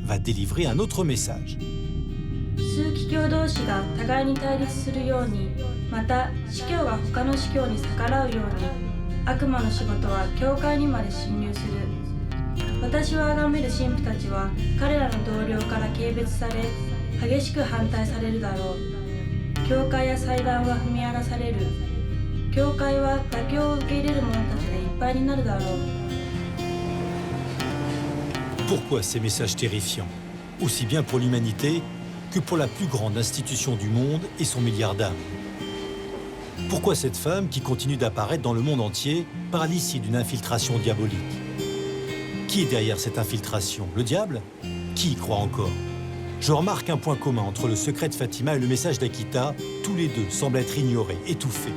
va délivrer un autre message. 枢機卿同士が互いに対立するように、また司教が他の司教に逆らうように、悪魔の仕事は教会にまで侵入する。私を崇める神父たちは彼らの同僚から軽蔑され、激しく反対されるだろう。教会や祭壇は踏み荒らされる。教会は妥協を受け入れる者たちでいっぱいになるだろう。Pourquoi ces messages terrifiants, aussi bien pour l'humanité que pour la plus grande institution du monde et son milliard d'âmes? Pourquoi cette femme qui continue d'apparaître dans le monde entier par l'issue d'une infiltration diabolique? Qui est derrière cette infiltration? Le diable? Qui y croit encore? Je remarque un point commun entre le secret de Fatima et le message d'Akita. Tous les deux semblent être ignorés, étouffés.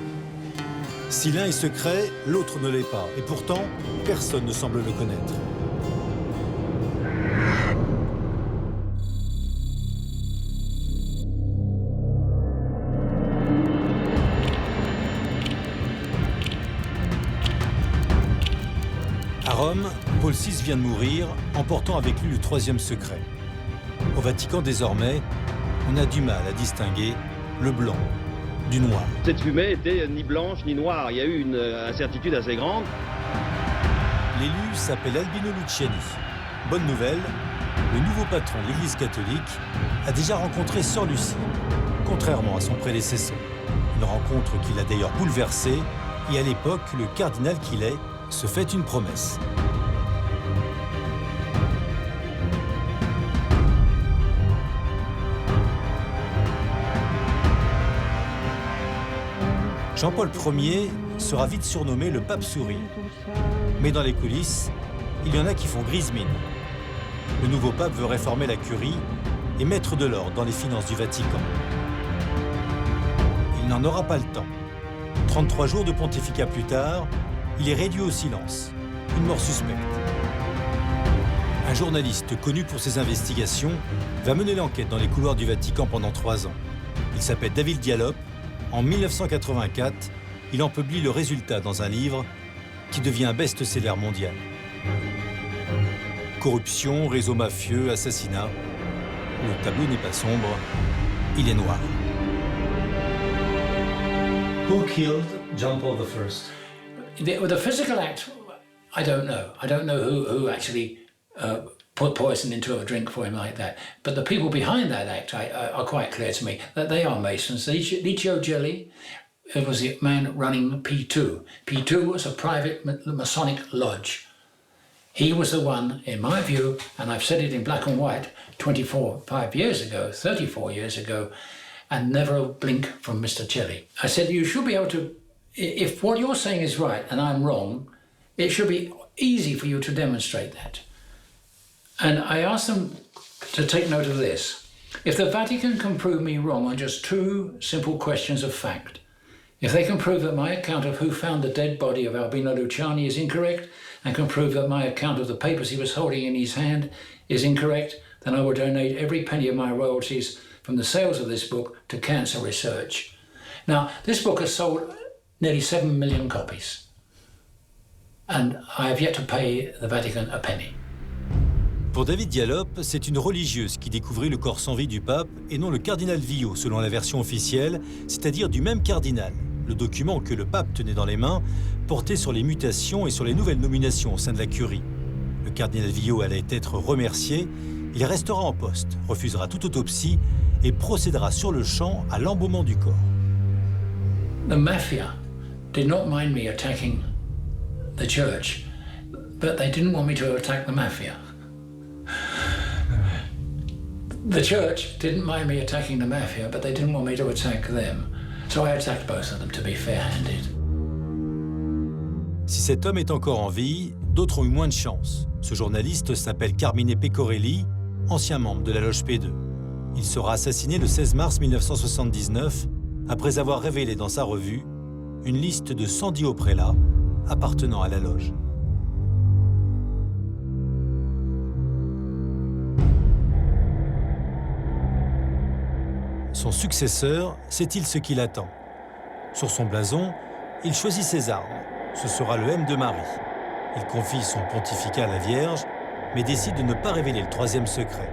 Si l'un est secret, l'autre ne l'est pas. Et pourtant, personne ne semble le connaître. À Rome, Paul VI vient de mourir, emportant avec lui le troisième secret. Au Vatican, désormais, on a du mal à distinguer le blanc du noir. Cette fumée était ni blanche ni noire, il y a eu une incertitude assez grande. L'élu s'appelle Albino Luciani. Bonne nouvelle, le nouveau patron de l'Église catholique a déjà rencontré Sœur Lucie, contrairement à son prédécesseur. Une rencontre qui l'a d'ailleurs bouleversé, et à l'époque, le cardinal qu'il est se fait une promesse. Jean-Paul Ier sera vite surnommé le pape souris. Mais dans les coulisses, il y en a qui font grise mine. Le nouveau pape veut réformer la curie et mettre de l'ordre dans les finances du Vatican. Il n'en aura pas le temps. 33 jours de pontificat plus tard, il est réduit au silence. Une mort suspecte. Un journaliste connu pour ses investigations va mener l'enquête dans les couloirs du Vatican pendant 3 ans. Il s'appelle David Diallo. En 1984, il en publie le résultat dans un livre qui devient un best-seller mondial. Corruption, réseau mafieux, assassinat. Le tableau n'est pas sombre, il est noir. Who killed John Paul I? The physical act, I don't know. I don't know who actually put poison into a drink for him like that. But the people behind that act are quite clear to me, that they are Masons. Licio Gelli was the man running P2. P2 was a private Masonic lodge. He was the one, in my view, and I've said it in black and white 34 years ago, and never a blink from Mr. Gelli. I said, you should be able to, if what you're saying is right and I'm wrong, it should be easy for you to demonstrate that. And I asked them to take note of this. If the Vatican can prove me wrong on just two simple questions of fact, if they can prove that my account of who found the dead body of Albino Luciani is incorrect, and can prove that my account of the papers he was holding in his hand is incorrect, then I will donate every penny of my royalties from the sales of this book to cancer research. Now, this book has sold nearly 7 million copies, and I have yet to pay the Vatican a penny. Pour David Dialop, c'est une religieuse qui découvrit le corps sans vie du pape et non le cardinal Villot, selon la version officielle, c'est-à-dire du même cardinal. Le document que le pape tenait dans les mains portait sur les mutations et sur les nouvelles nominations au sein de la curie. Le cardinal Villot allait être remercié, il restera en poste, refusera toute autopsie et procédera sur le champ à l'embaumement du corps. The mafia did not mind me attacking the church, but they didn't want me to attack the mafia. The church didn't mind me attacking the mafia, but they didn't want me to attack them. So I attacked both of them to be fair-handed. Si cet homme est encore en vie, d'autres ont eu moins de chance. Ce journaliste s'appelle Carmine Pecorelli, ancien membre de la loge P2. Il sera assassiné le 16 mars 1979, après avoir révélé dans sa revue une liste de 110 hauts prélats appartenant à la loge. Son successeur sait-il ce qui l'attend? Sur son blason, il choisit ses armes. Ce sera le M de Marie. Il confie son pontificat à la Vierge, mais décide de ne pas révéler le troisième secret.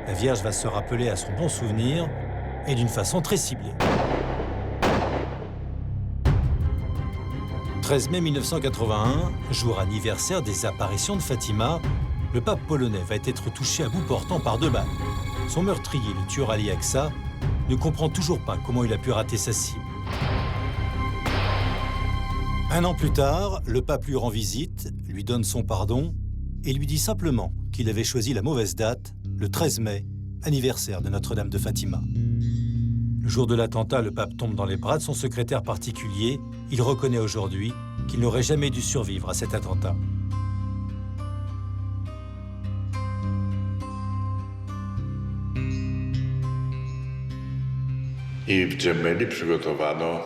La Vierge va se rappeler à son bon souvenir et d'une façon très ciblée. 13 mai 1981, jour anniversaire des apparitions de Fatima, le pape polonais va être touché à bout portant par 2 balles. Son meurtrier, le tueur Ali Aqsa, ne comprend toujours pas comment il a pu rater sa cible. Un an plus tard, le pape lui rend visite, lui donne son pardon et lui dit simplement qu'il avait choisi la mauvaise date, le 13 mai, anniversaire de Notre-Dame de Fatima. Le jour de l'attentat, le pape tombe dans les bras de son secrétaire particulier. Il reconnaît aujourd'hui qu'il n'aurait jamais dû survivre à cet attentat. I w Gemelli przygotowano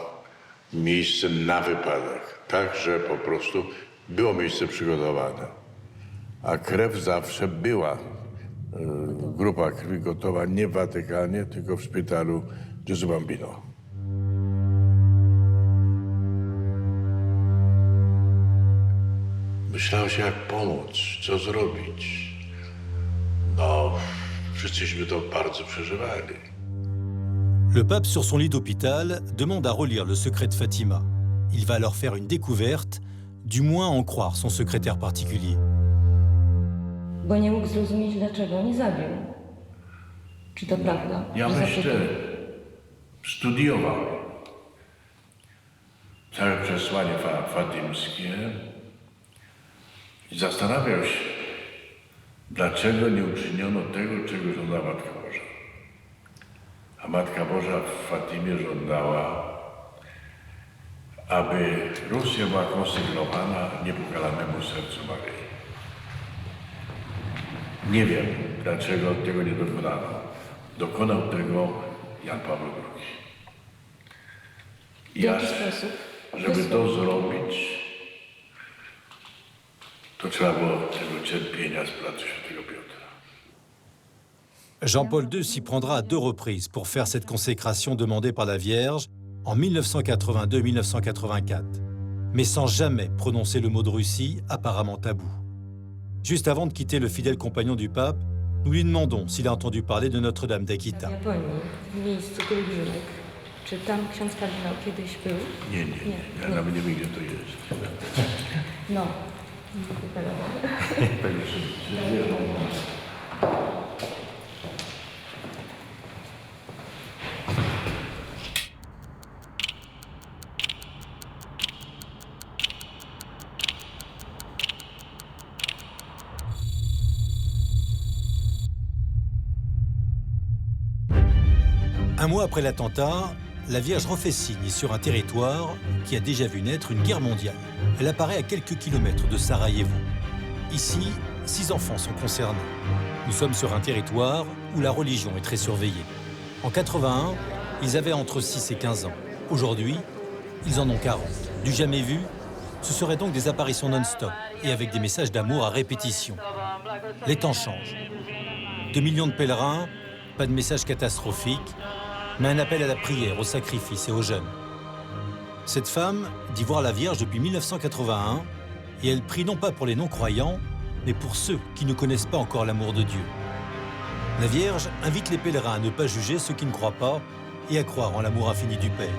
miejsce na wypadek, tak, że po prostu było miejsce przygotowane. A krew zawsze była, grupa krwi gotowa nie w Watykanie, tylko w szpitalu Gesù Bambino. Myślało się, jak pomóc, co zrobić. No, wszyscyśmy to bardzo przeżywali. Le pape, sur son lit d'hôpital, demande à relire le secret de Fatima. Il va alors faire une découverte, du moins en croire son secrétaire particulier. Bo nie mógł zrozumieć, dlaczego nie zabił. Czy to prawda? Ja myślę, studiował całe przesłanie fatimskie i zastanawiał się, dlaczego nie uczyniono tego, czego żądała Matka Boża. A Matka Boża w Fatimie żądała, aby Rosja była konsygnowana niepokalanemu sercu Maryi. Nie wiem, dlaczego tego nie dokonano. Dokonał tego Jan Paweł II. W jaki sposób? Żeby to zrobić, to trzeba było tego cierpienia z placu Świętego Piotra. Jean-Paul II s'y prendra à 2 reprises pour faire cette consécration demandée par la Vierge en 1982-1984, mais sans jamais prononcer le mot de Russie, apparemment tabou. Juste avant de quitter le fidèle compagnon du pape, nous lui demandons s'il a entendu parler de Notre-Dame d'Akita. W Japonii, w miejscu pielgrzymek. Czy tam ksiądz kardynał kiedyś był? Nie. Ja nawet nie wiem, gdzie to jest. No. Un mois après l'attentat, la Vierge refait signe sur un territoire qui a déjà vu naître une guerre mondiale. Elle apparaît à quelques kilomètres de Sarajevo. Ici, 6 enfants sont concernés. Nous sommes sur un territoire où la religion est très surveillée. En 81, ils avaient entre 6 et 15 ans. Aujourd'hui, ils en ont 40. Du jamais vu, ce seraient donc des apparitions non-stop et avec des messages d'amour à répétition. Les temps changent. 2 millions de pèlerins, pas de message catastrophique, mais un appel à la prière, au sacrifice et aux jeûnes. Cette femme dit voir la Vierge depuis 1981 et elle prie non pas pour les non-croyants, mais pour ceux qui ne connaissent pas encore l'amour de Dieu. La Vierge invite les pèlerins à ne pas juger ceux qui ne croient pas et à croire en l'amour infini du Père.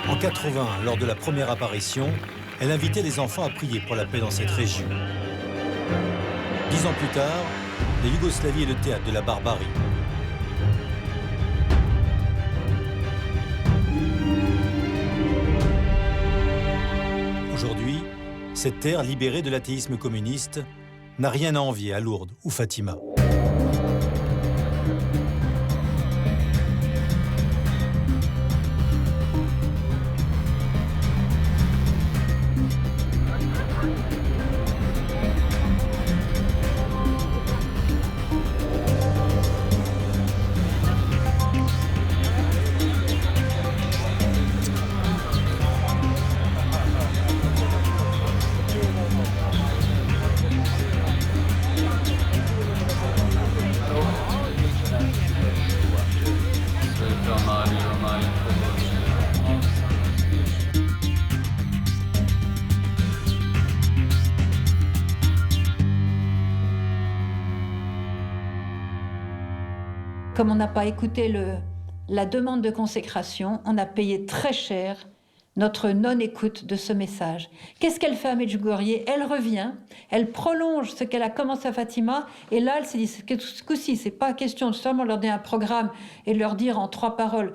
En 80, lors de la première apparition, elle invitait les enfants à prier pour la paix dans cette région. 10 ans plus tard, la Yougoslavie est le théâtre de la barbarie. Aujourd'hui, cette terre libérée de l'athéisme communiste n'a rien à envier à Lourdes ou Fatima. Comme on n'a pas écouté la demande de consécration, on a payé très cer notre non-écoute de ce message. Qu'est-ce qu'elle fait à Medjugorje? Elle revient, elle prolonge ce qu'elle a commencé à Fatima, et là, elle s'est dit, ce coup-ci, c'est pas question de seulement leur donner un programme et leur dire en 3 paroles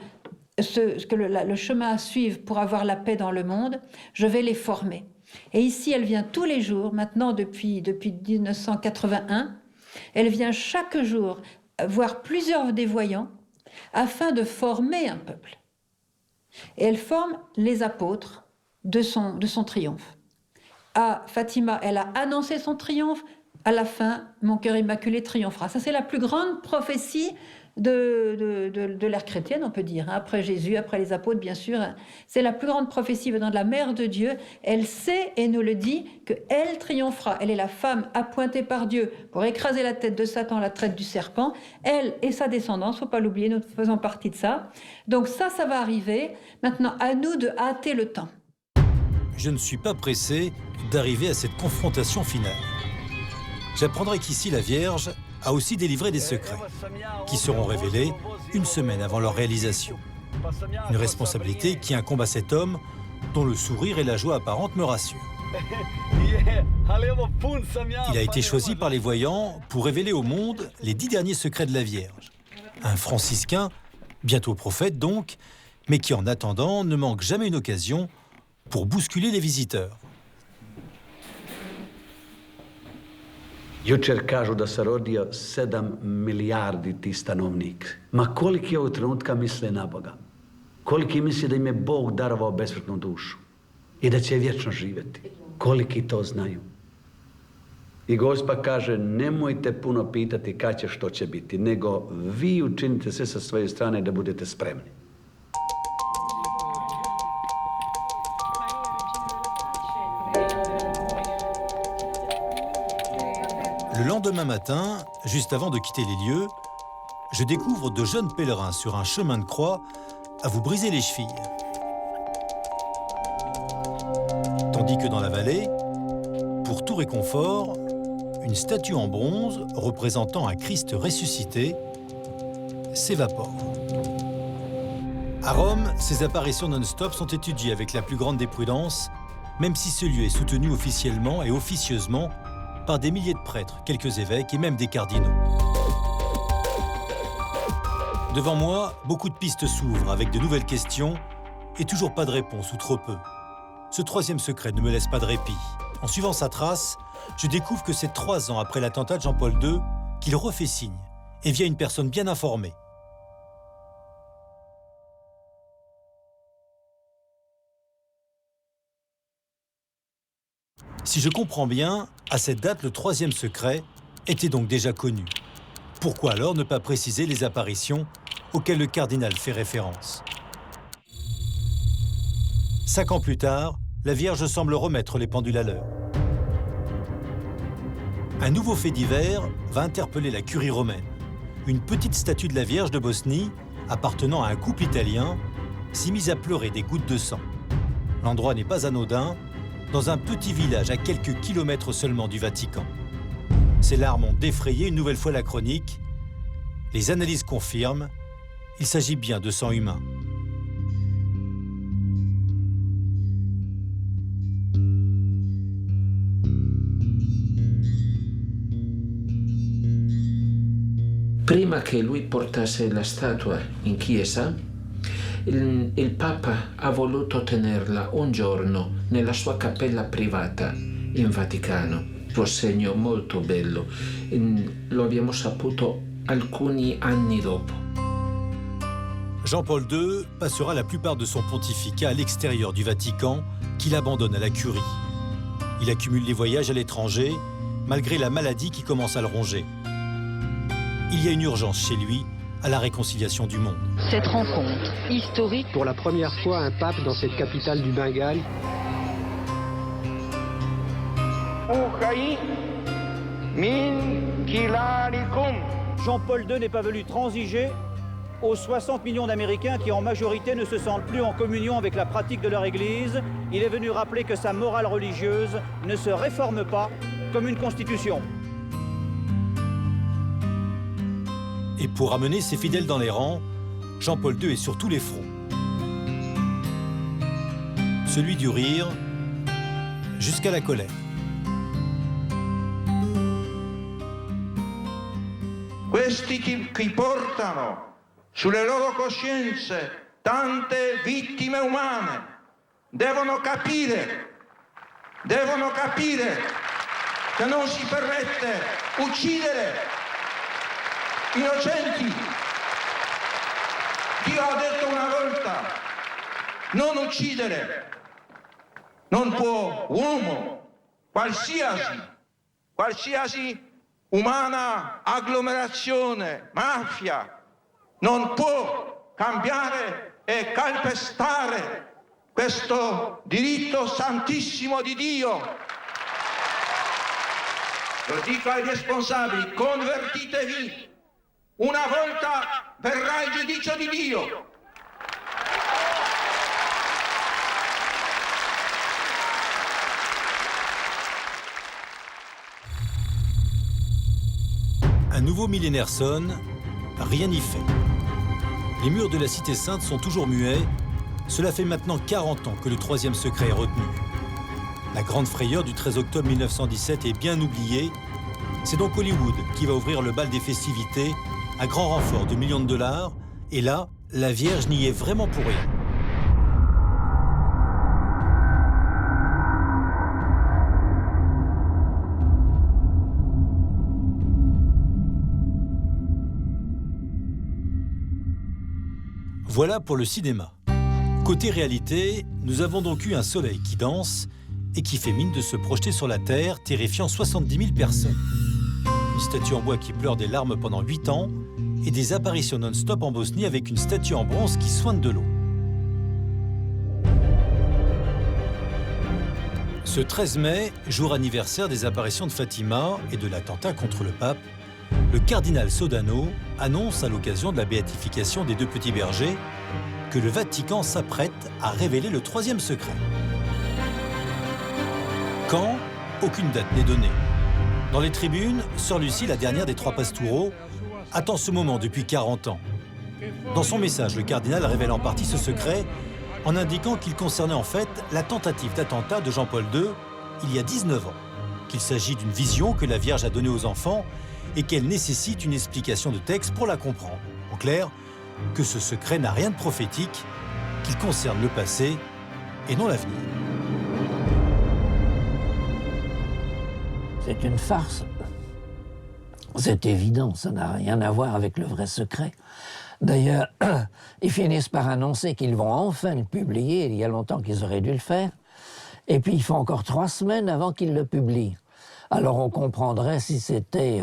le chemin à suivre pour avoir la paix dans le monde, je vais les former. Et ici, elle vient tous les jours, maintenant depuis 1981, elle vient chaque jour voir plusieurs des voyants afin de former un peuple. Et elle forme les apôtres de son triomphe. À Fatima, elle a annoncé son triomphe. À la fin, mon cœur immaculé triomphera. Ça, c'est la plus grande prophétie de l'ère chrétienne, on peut dire. Après Jésus, après les apôtres, bien sûr. C'est la plus grande prophétie venant de la Mère de Dieu. Elle sait et nous le dit qu'elle triomphera. Elle est la femme appointée par Dieu pour écraser la tête de Satan, la tête du serpent. Elle et sa descendance, faut pas l'oublier, nous faisons partie de ça. Donc ça va arriver. Maintenant, à nous de hâter le temps. Je ne suis pas pressé d'arriver à cette confrontation finale. J'apprendrai qu'ici, la Vierge a aussi délivré des secrets qui seront révélés une semaine avant leur réalisation. Une responsabilité qui incombe à cet homme dont le sourire et la joie apparente me rassurent. Il a été choisi par les voyants pour révéler au monde les 10 derniers secrets de la Vierge. Un franciscain, bientôt prophète donc, mais qui en attendant ne manque jamais une occasion pour bousculer les visiteurs. Jučer kažu da se rodio 7 milijardi ti stanovnik. Ma koliki ovog trenutka misle na Boga? Koliki misle da im je Bog darovao besmrtnu dušu i da će vječno živjeti? Koliki to znaju? I Gospa kaže, nemojte puno pitati kad će što će biti, nego vi učinite sve sa svoje strane da budete spremni. Le lendemain matin, juste avant de quitter les lieux, je découvre de jeunes pèlerins sur un chemin de croix à vous briser les chevilles. Tandis que dans la vallée, pour tout réconfort, une statue en bronze représentant un Christ ressuscité s'évapore. À Rome, ces apparitions non-stop sont étudiées avec la plus grande des prudences, même si ce lieu est soutenu officiellement et officieusement par des milliers de prêtres, quelques évêques et même des cardinaux. Devant moi, beaucoup de pistes s'ouvrent avec de nouvelles questions et toujours pas de réponse ou trop peu. Ce troisième secret ne me laisse pas de répit. En suivant sa trace, je découvre que c'est 3 ans après l'attentat de Jean-Paul II qu'il refait signe, et via une personne bien informée. Si je comprends bien, à cette date, le troisième secret était donc déjà connu. Pourquoi alors ne pas préciser les apparitions auxquelles le cardinal fait référence? 5 ans plus tard, la Vierge semble remettre les pendules à l'heure. Un nouveau fait divers va interpeller la curie romaine. Une petite statue de la Vierge de Bosnie, appartenant à un couple italien, s'est mise à pleurer des gouttes de sang. L'endroit n'est pas anodin, dans un petit village à quelques kilomètres seulement du Vatican. Ces larmes ont défrayé une nouvelle fois la chronique. Les analyses confirment, il s'agit bien de sang humain. Prima che lui portasse la statua in chiesa, il Papa ha voluto tenerla un giorno nella sua cappella privata in Vaticano. Un segno molto bello. Lo abbiamo saputo alcuni anni dopo. Jean-Paul II passera la plupart de son pontificat à l'extérieur du Vatican, qu'il abandonne à la curie. Il accumule les voyages à l'étranger, malgré la maladie qui commence à le ronger. Il y a une urgence chez lui à la réconciliation du monde. Cette rencontre historique. Pour la première fois, un pape dans cette capitale du Bengale. Jean-Paul II n'est pas venu transiger aux 60 millions d'Américains qui en majorité ne se sentent plus en communion avec la pratique de leur Église. Il est venu rappeler que sa morale religieuse ne se réforme pas comme une constitution. Et pour amener ses fidèles dans les rangs, Jean-Paul II est sur tous les fronts. Celui du rire jusqu'à la colère. Questi che portano sulle loro coscienze tante vittime umane devono capire che non si permette uccidere innocenti. Dio ha detto una volta, non uccidere. Non può uomo, qualsiasi umana agglomerazione, mafia, non può cambiare e calpestare questo diritto santissimo di Dio. Lo dico ai responsabili, convertitevi. Una volta verrà il giudizio di Dio. Un nouveau millénaire sonne, rien n'y fait. Les murs de la Cité Sainte sont toujours muets. Cela fait maintenant 40 ans que le troisième secret est retenu. La grande frayeur du 13 octobre 1917 est bien oubliée. C'est donc Hollywood qui va ouvrir le bal des festivités à grand renfort de millions de dollars. Et là, la Vierge n'y est vraiment pour rien. Voilà pour le cinéma. Côté réalité, nous avons donc eu un soleil qui danse et qui fait mine de se projeter sur la Terre, terrifiant 70 000 personnes. Une statue en bois qui pleure des larmes pendant 8 ans et des apparitions non-stop en Bosnie avec une statue en bronze qui soigne de l'eau. Ce 13 mai, jour anniversaire des apparitions de Fatima et de l'attentat contre le pape, le cardinal Sodano annonce à l'occasion de la béatification des deux petits bergers que le Vatican s'apprête à révéler le troisième secret. Quand? Aucune date n'est donnée. Dans les tribunes, Sœur Lucie, la dernière des trois pastoureaux, attend ce moment depuis 40 ans. Dans son message, le cardinal révèle en partie ce secret en indiquant qu'il concernait en fait la tentative d'attentat de Jean-Paul II il y a 19 ans, qu'il s'agit d'une vision que la Vierge a donnée aux enfants et qu'elle nécessite une explication de texte pour la comprendre. En clair, que ce secret n'a rien de prophétique, qu'il concerne le passé et non l'avenir. C'est une farce. C'est évident, ça n'a rien à voir avec le vrai secret. D'ailleurs, ils finissent par annoncer qu'ils vont enfin le publier, il y a longtemps qu'ils auraient dû le faire, et puis il faut encore 3 semaines avant qu'ils le publient. Alors on comprendrait si c'était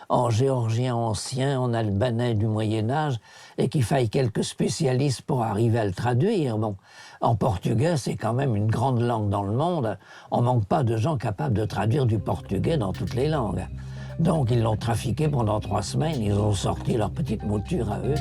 en géorgien ancien, en albanais du Moyen-Âge, et qu'il faille quelques spécialistes pour arriver à le traduire. Bon, en portugais, c'est quand même une grande langue dans le monde. On manque pas de gens capables de traduire du portugais dans toutes les langues. Donc ils l'ont trafiqué pendant 3 semaines, ils ont sorti leur petite mouture à eux.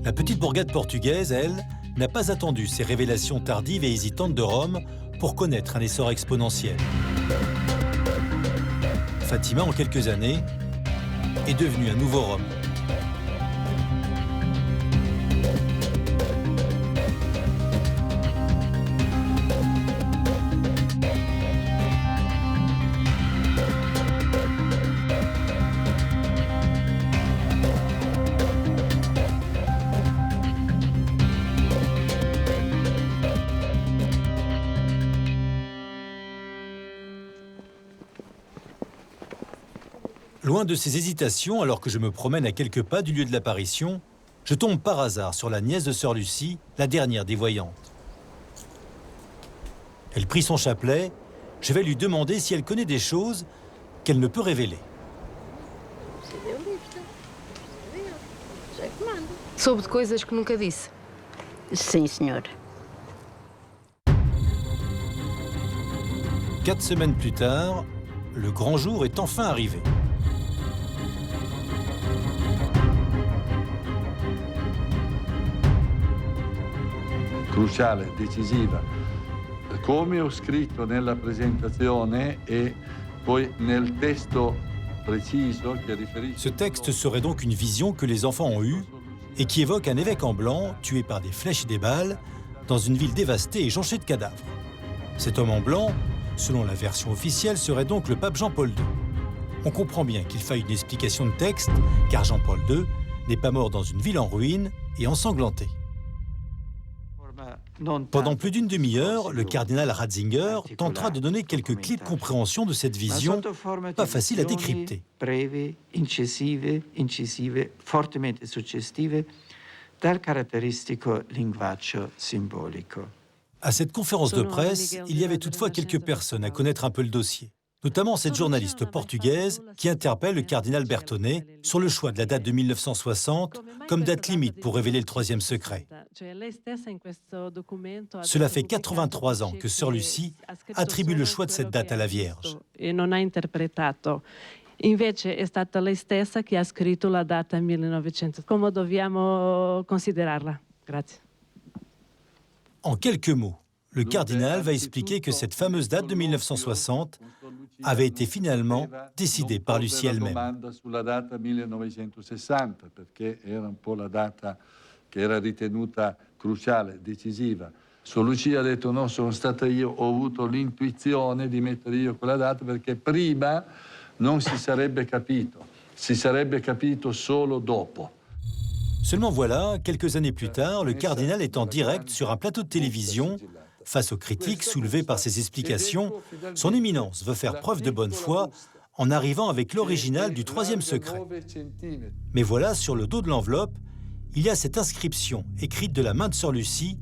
La petite bourgade portugaise, elle, n'a pas attendu ces révélations tardives et hésitantes de Rome pour connaître un essor exponentiel. Fatima, en quelques années, est devenue un nouveau Rome. Loin de ces hésitations, alors que je me promène à quelques pas du lieu de l'apparition, je tombe par hasard sur la nièce de Sœur Lucie, la dernière des voyantes. Elle prit son chapelet, je vais lui demander si elle connaît des choses qu'elle ne peut révéler. Soube de coisas que nunca disse? Sim, senhor. 4 semaines plus tard, le grand jour est enfin arrivé. Cruciale, decisiva, come ho scritto nella presentazione e poi nel testo preciso che riferisce... Ce texte serait donc une vision que les enfants ont eue et qui évoque un évêque en blanc tué par des flèches et des balles dans une ville dévastée et jonchée de cadavres. Cet homme en blanc, selon la version officielle, serait donc le pape Jean-Paul II. On comprend bien qu'il faille une explication de texte, car Jean-Paul II n'est pas mort dans une ville en ruine et ensanglantée. Pendant plus d'une demi-heure, le cardinal Ratzinger tentera de donner quelques clés de compréhension de cette vision, pas facile à décrypter. Brevi, incisive, fortemente suggestive, dal caratteristico linguaggio simbolico. À cette conférence de presse, il y avait toutefois quelques personnes à connaître un peu le dossier, notamment cette journaliste portugaise qui interpelle le cardinal Bertone sur le choix de la date de 1960 comme date limite pour révéler le 3e secret. Cela fait 83 ans que Sœur Lucie attribue le choix de cette date à la Vierge. Invece è stata lei stessa che ha scritto la data 1900. Come dobbiamo considerarla? Grazie. En quelques mots, le cardinal va expliquer que cette fameuse date de 1960 avait été finalement décidée par Lucie elle-même. Sulla data 1960, perché era un po' la data che era ritenuta cruciale, decisiva. Sua Lucia ha detto no, sono stata io, ho avuto l'intuizione di mettere io quella data perché prima non si sarebbe capito solo dopo. Seulement voilà, quelques années plus tard, le cardinal est en direct sur un plateau de télévision. Face aux critiques soulevées par ses explications, son éminence veut faire preuve de bonne foi en arrivant avec l'original du 3e secret. Mais voilà, sur le dos de l'enveloppe, il y a cette inscription écrite de la main de Sœur Lucie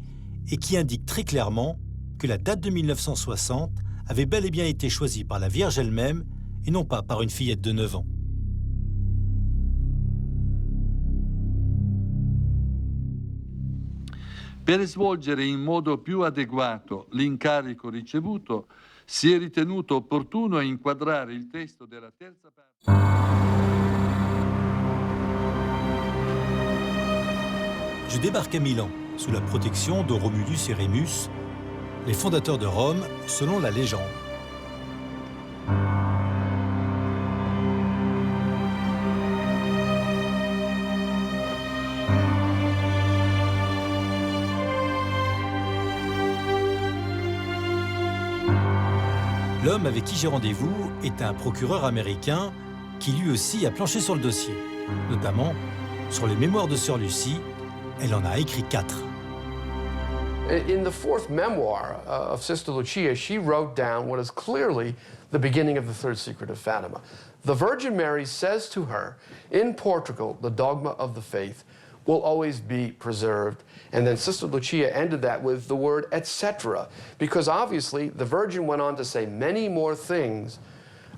et qui indique très clairement que la date de 1960 avait bel et bien été choisie par la Vierge elle-même et non pas par une fillette de 9 ans. Per svolgere in modo più adeguato l'incarico ricevuto, si è ritenuto opportuno inquadrare il testo della terza parte. Je débarque à Milan, sous la protection de Romulus et Rémus, les fondateurs de Rome, selon la légende. L'homme avec qui j'ai rendez-vous est un procureur américain qui lui aussi a planché sur le dossier, notamment sur les mémoires de Sœur Lucie. Elle en a écrit 4. In the fourth memoir of Sister Lucia, she wrote down what is clearly the beginning of the third secret of Fatima. The Virgin Mary says to her, in Portugal, the dogma of the faith will always be preserved. And then Sister Lucia ended that with the word etc. Because obviously the Virgin went on to say many more things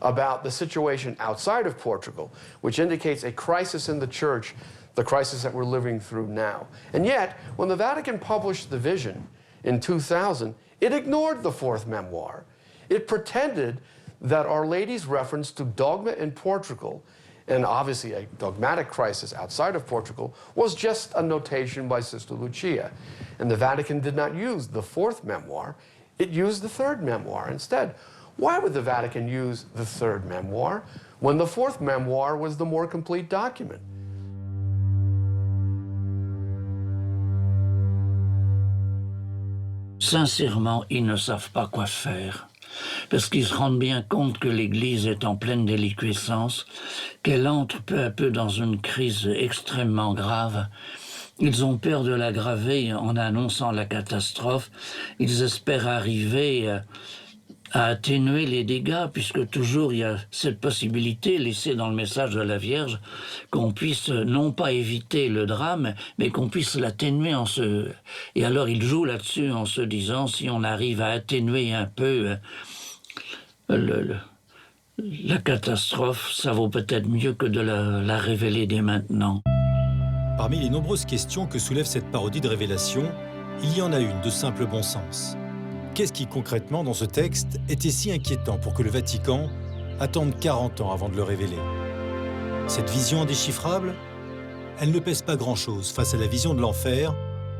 about the situation outside of Portugal, which indicates a crisis in the church, the crisis that we're living through now. And yet, when the Vatican published the vision in 2000, it ignored the fourth memoir. It pretended that Our Lady's reference to dogma in Portugal, and obviously a dogmatic crisis outside of Portugal, was just a notation by Sister Lucia. And the Vatican did not use the fourth memoir, it used the third memoir instead. Why would the Vatican use the third memoir when the fourth memoir was the more complete document? Sincèrement, ils ne savent pas quoi faire. Parce qu'ils se rendent bien compte que l'Église est en pleine déliquescence, qu'elle entre peu à peu dans une crise extrêmement grave. Ils ont peur de l'aggraver en annonçant la catastrophe. Ils espèrent arriver à atténuer les dégâts, puisque toujours il y a cette possibilité laissée dans le message de la Vierge qu'on puisse non pas éviter le drame, mais qu'on puisse l'atténuer Et alors ils jouent là-dessus en se disant, si on arrive à atténuer un peu la catastrophe, ça vaut peut-être mieux que de la révéler dès maintenant. Parmi les nombreuses questions que soulève cette parodie de révélation, il y en a une de simple bon sens. Qu'est-ce qui, concrètement, dans ce texte, était si inquiétant pour que le Vatican attende 40 ans avant de le révéler? Cette vision indéchiffrable, elle ne pèse pas grand-chose face à la vision de l'enfer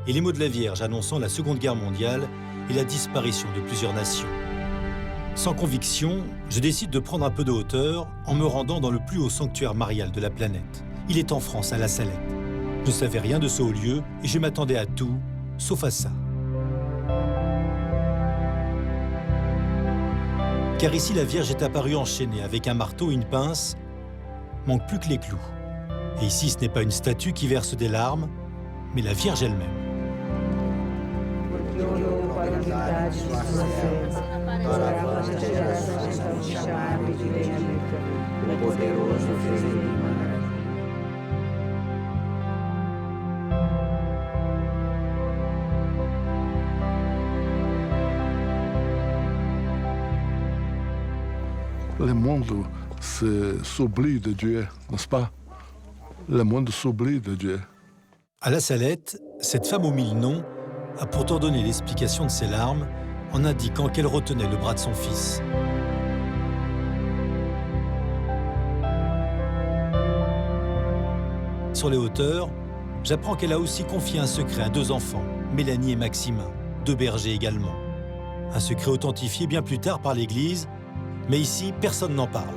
et les mots de la Vierge annonçant la Seconde Guerre mondiale et la disparition de plusieurs nations. Sans conviction, je décide de prendre un peu de hauteur en me rendant dans le plus haut sanctuaire marial de la planète. Il est en France, à La Salette. Je ne savais rien de ce haut lieu et je m'attendais à tout, sauf à ça. Car ici, la Vierge est apparue enchaînée avec un marteau et une pince. Manque plus que les clous. Et ici, ce n'est pas une statue qui verse des larmes, mais la Vierge elle-même. Le monde s'oublie de Dieu, n'est-ce pas? Le monde s'oublie de Dieu. À La Salette, cette femme aux 1000 noms a pourtant donné l'explication de ses larmes en indiquant qu'elle retenait le bras de son fils. Sur les hauteurs, j'apprends qu'elle a aussi confié un secret à 2 enfants, Mélanie et Maximin, 2 bergers également. Un secret authentifié bien plus tard par l'Église, mais ici, personne n'en parle.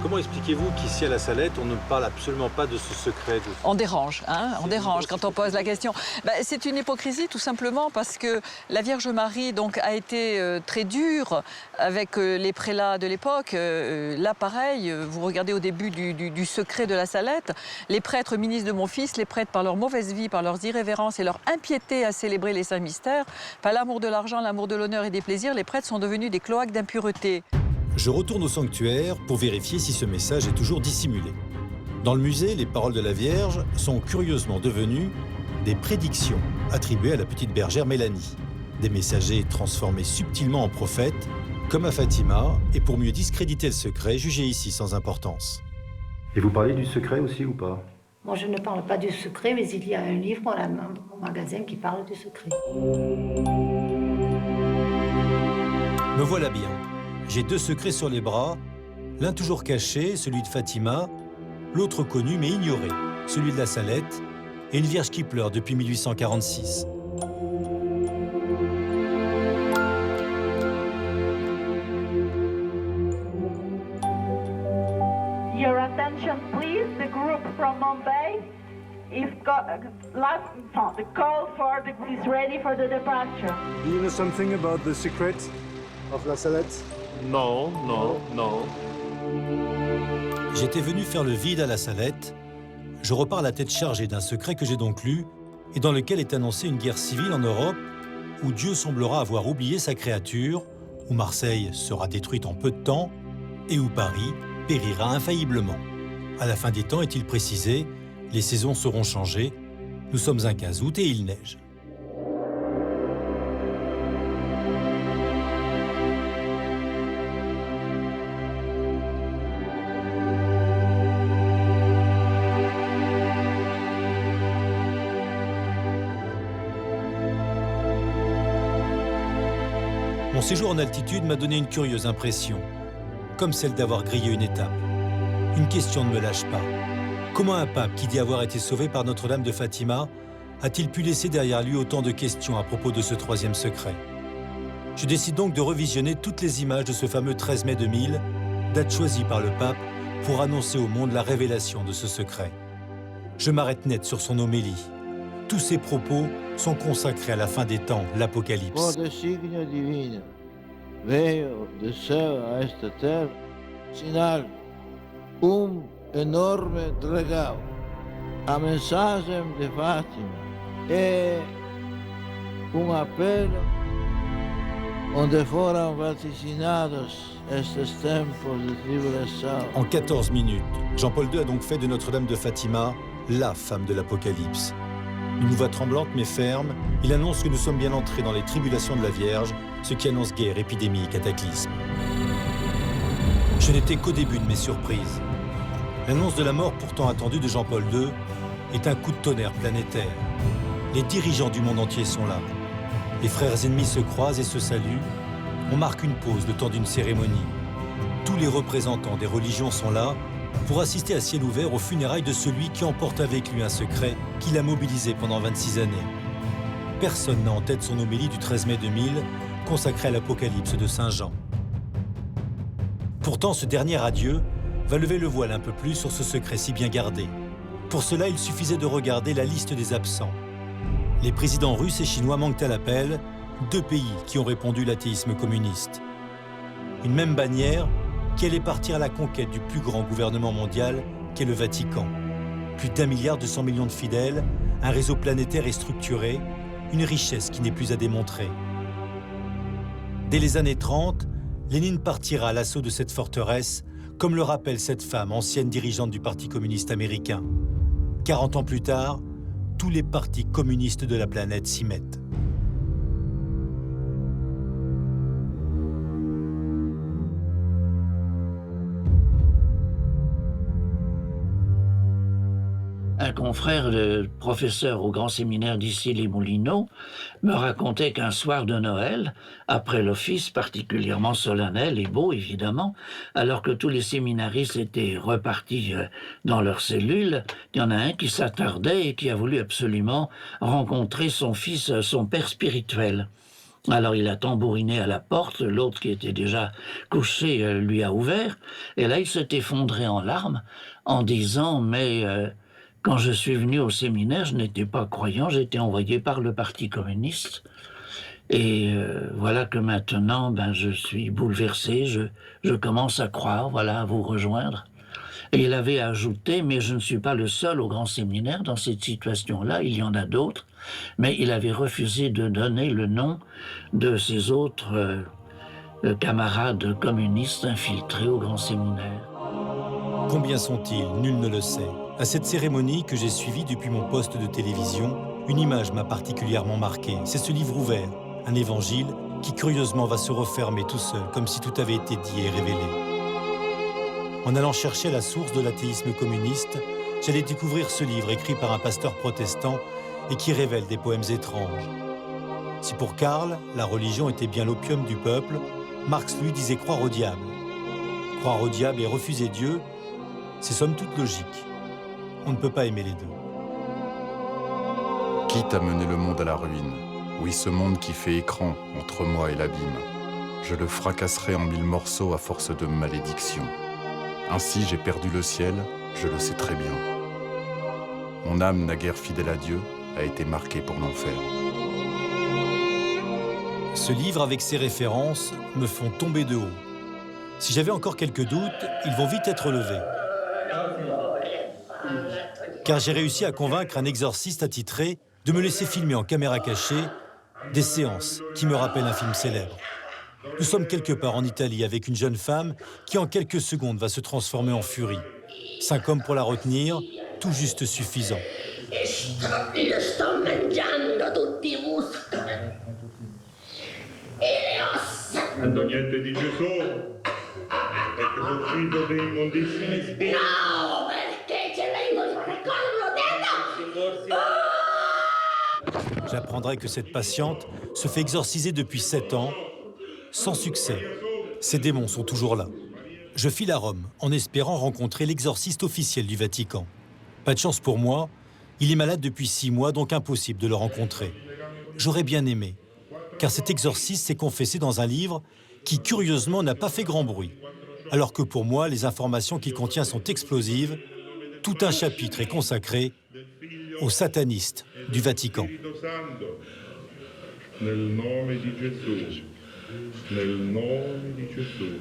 Comment expliquez-vous qu'ici à La Salette, on ne parle absolument pas de ce secret On dérange, hein, on dérange quand on pose la question. C'est une hypocrisie tout simplement parce que la Vierge Marie donc, a été très dure avec les prélats de l'époque. Là, pareil, vous regardez au début du secret de La Salette, les prêtres ministres de mon fils, les prêtres par leur mauvaise vie, par leurs irrévérences et leur impiété à célébrer les saints mystères, par l'amour de l'argent, l'amour de l'honneur et des plaisirs, les prêtres sont devenus des cloaques d'impureté. Je retourne au sanctuaire pour vérifier si ce message est toujours dissimulé. Dans le musée, les paroles de la Vierge sont curieusement devenues des prédictions attribuées à la petite bergère Mélanie. Des messagers transformés subtilement en prophètes, comme à Fatima, et pour mieux discréditer le secret, jugé ici sans importance. Et vous parlez du secret aussi ou pas? Moi, je ne parle pas du secret, mais il y a un livre au magasin qui parle du secret. Me voilà bien. J'ai 2 secrets sur les bras, l'un toujours caché, celui de Fatima, l'autre connu mais ignoré, celui de La Salette, et une Vierge qui pleure depuis 1846. Your attention please, the group from Mumbai the call is ready for the departure. Do you know something about the secret of La Salette? No, no, no. J'étais venu faire le vide à La Salette. Je repars la tête chargée d'un secret que j'ai donc lu et dans lequel est annoncée une guerre civile en Europe où Dieu semblera avoir oublié sa créature, où Marseille sera détruite en peu de temps et où Paris périra infailliblement. À la fin des temps, est-il précisé, les saisons seront changées. Nous sommes un 15 août et il neige. Mon séjour en altitude m'a donné une curieuse impression, comme celle d'avoir grillé une étape. Une question ne me lâche pas. Comment un pape qui dit avoir été sauvé par Notre-Dame de Fatima a-t-il pu laisser derrière lui autant de questions à propos de ce troisième secret? Je décide donc de revisionner toutes les images de ce fameux 13 mai 2000, date choisie par le pape pour annoncer au monde la révélation de ce secret. Je m'arrête net sur son homélie. Tous ses propos sont consacrés à la fin des temps, l'Apocalypse. Por designio divino, veio do céu a esta terra, sinal, enorme regalo. A mensagem de Fátima é apelo onde foram vaticinados estes tempos de tribulação. En 14 minutes, Jean-Paul II a donc fait de Notre-Dame de Fatima la femme de l'Apocalypse. Une voix tremblante mais ferme, il annonce que nous sommes bien entrés dans les tribulations de la Vierge, ce qui annonce guerre, épidémie, cataclysme. Je n'étais qu'au début de mes surprises. L'annonce de la mort pourtant attendue de Jean-Paul II est un coup de tonnerre planétaire. Les dirigeants du monde entier sont là. Les frères ennemis se croisent et se saluent. On marque une pause le temps d'une cérémonie. Tous les représentants des religions sont là pour assister à ciel ouvert aux funérailles de celui qui emporte avec lui un secret qui l'a mobilisé pendant 26 années. Personne n'a en tête son homélie du 13 mai 2000, consacrée à l'Apocalypse de Saint Jean. Pourtant, ce dernier adieu va lever le voile un peu plus sur ce secret si bien gardé. Pour cela, il suffisait de regarder la liste des absents. Les présidents russes et chinois manquent à l'appel, 2 pays qui ont répondu l'athéisme communiste. Une même bannière qui allait partir à la conquête du plus grand gouvernement mondial qu'est le Vatican. Plus d'1,2 milliard de fidèles, un réseau planétaire et structuré, une richesse qui n'est plus à démontrer. Dès les années 30, Lénine partira à l'assaut de cette forteresse, comme le rappelle cette femme, ancienne dirigeante du Parti communiste américain. 40 ans plus tard, tous les partis communistes de la planète s'y mettent. Un confrère, le professeur au grand séminaire d'Issy-les-Moulineaux, me racontait qu'un soir de Noël, après l'office particulièrement solennel et beau évidemment, alors que tous les séminaristes étaient repartis dans leurs cellules, il y en a un qui s'attardait et qui a voulu absolument rencontrer son fils, son père spirituel. Alors il a tambouriné à la porte, l'autre qui était déjà couché lui a ouvert, et là il s'est effondré en larmes en disant « mais quand je suis venu au séminaire, je n'étais pas croyant, j'étais envoyé par le Parti communiste. Et voilà que maintenant, je suis bouleversé, je commence à croire, voilà, à vous rejoindre. » Et il avait ajouté, mais je ne suis pas le seul au grand séminaire dans cette situation-là, il y en a d'autres, mais il avait refusé de donner le nom de ses autres camarades communistes infiltrés au grand séminaire. Combien sont-ils? Nul ne le sait. À cette cérémonie que j'ai suivie depuis mon poste de télévision, une image m'a particulièrement marqué. C'est ce livre ouvert, un évangile, qui curieusement va se refermer tout seul, comme si tout avait été dit et révélé. En allant chercher la source de l'athéisme communiste, j'allais découvrir ce livre écrit par un pasteur protestant et qui révèle des poèmes étranges. Si pour Karl, la religion était bien l'opium du peuple, Marx lui disait croire au diable. Croire au diable et refuser Dieu, c'est somme toute logique. On ne peut pas aimer les deux. Quitte à mener le monde à la ruine, oui, ce monde qui fait écran entre moi et l'abîme, je le fracasserai en 1000 morceaux à force de malédictions. Ainsi j'ai perdu le ciel, je le sais très bien. Mon âme, naguère fidèle à Dieu, a été marquée pour l'enfer. Ce livre, avec ses références, me font tomber de haut. Si j'avais encore quelques doutes, ils vont vite être levés. Car j'ai réussi à convaincre un exorciste attitré de me laisser filmer en caméra cachée des séances qui me rappellent un film célèbre. Nous sommes quelque part en Italie avec une jeune femme qui en quelques secondes va se transformer en furie. 5 hommes pour la retenir, tout juste suffisant. Io sto mangiando tutti i muscoli e le ossa. Antonietta di Gesù, perché ho ucciso dei immondissimi spiriti. No, perché ce l'hai voluto con J'apprendrai que cette patiente se fait exorciser depuis 7 ans, sans succès. Ces démons sont toujours là. Je file à Rome en espérant rencontrer l'exorciste officiel du Vatican. Pas de chance pour moi, il est malade depuis 6 mois, donc impossible de le rencontrer. J'aurais bien aimé, car cet exorciste s'est confessé dans un livre qui, curieusement, n'a pas fait grand bruit. Alors que pour moi, les informations qu'il contient sont explosives. Tout un chapitre est consacré aux satanistes du Vatican. Nel nome di Gesù. Nel nome di Gesù.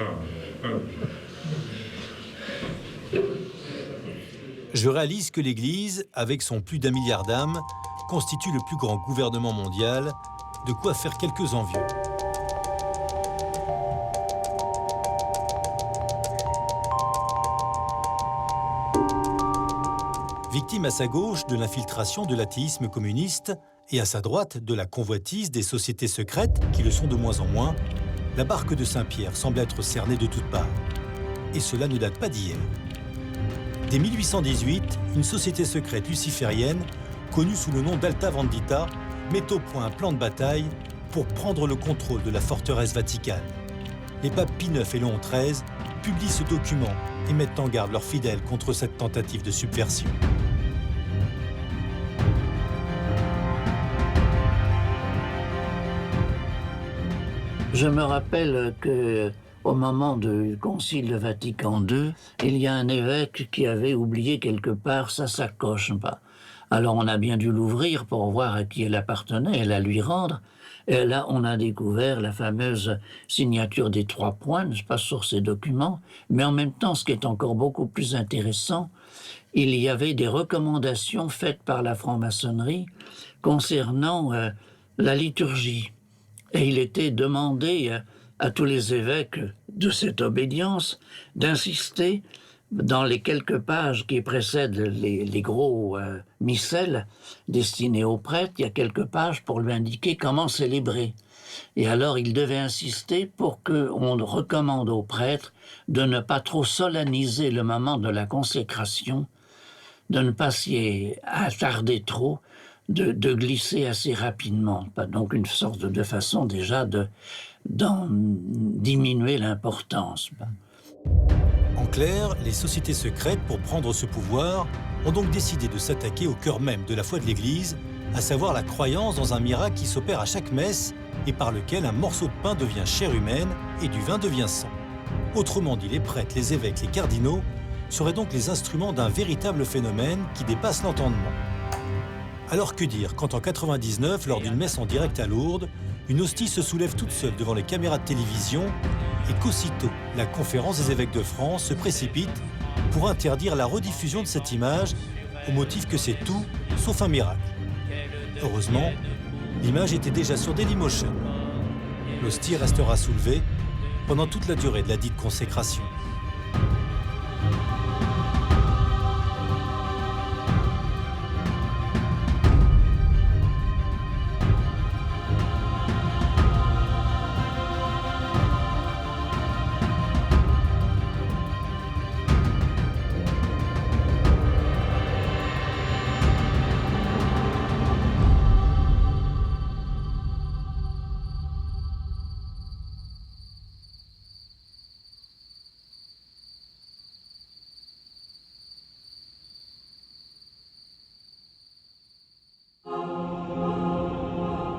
Amen. Je réalise que l'Église, avec son plus d'1 milliard d'âmes, constitue le plus grand gouvernement mondial, de quoi faire quelques envieux. Victime à sa gauche de l'infiltration de l'athéisme communiste et à sa droite de la convoitise des sociétés secrètes, qui le sont de moins en moins, la barque de Saint-Pierre semble être cernée de toutes parts. Et cela ne date pas d'hier. Dès 1818, une société secrète luciférienne, connue sous le nom d'Alta Vendita, met au point un plan de bataille pour prendre le contrôle de la forteresse vaticane. Les papes Pie IX et Léon XIII publient ce document et mettent en garde leurs fidèles contre cette tentative de subversion. Je me rappelle qu'au moment du Concile Vatican II, il y a un évêque qui avait oublié quelque part sa sacoche. Alors on a bien dû l'ouvrir pour voir à qui elle appartenait et la lui rendre. Et là, on a découvert la fameuse signature des 3 points, n'est-ce pas, sur ces documents. Mais en même temps, ce qui est encore beaucoup plus intéressant, il y avait des recommandations faites par la franc-maçonnerie concernant la liturgie. Et il était demandé à tous les évêques de cette obédience d'insister dans les quelques pages qui précèdent les gros missels destinés aux prêtres. Il y a quelques pages pour lui indiquer comment célébrer. Et alors il devait insister pour qu'on recommande aux prêtres de ne pas trop solenniser le moment de la consécration, de ne pas s'y attarder trop, de glisser assez rapidement. Donc une sorte de façon déjà d'en diminuer l'importance. En clair, les sociétés secrètes, pour prendre ce pouvoir, ont donc décidé de s'attaquer au cœur même de la foi de l'Église, à savoir la croyance dans un miracle qui s'opère à chaque messe et par lequel un morceau de pain devient chair humaine et du vin devient sang. Autrement dit, les prêtres, les évêques, les cardinaux seraient donc les instruments d'un véritable phénomène qui dépasse l'entendement. Alors que dire quand en 99, lors d'une messe en direct à Lourdes, une hostie se soulève toute seule devant les caméras de télévision et qu'aussitôt, la conférence des évêques de France se précipite pour interdire la rediffusion de cette image au motif que c'est tout sauf un miracle. Heureusement, l'image était déjà sur Dailymotion. L'hostie restera soulevée pendant toute la durée de la dite consécration.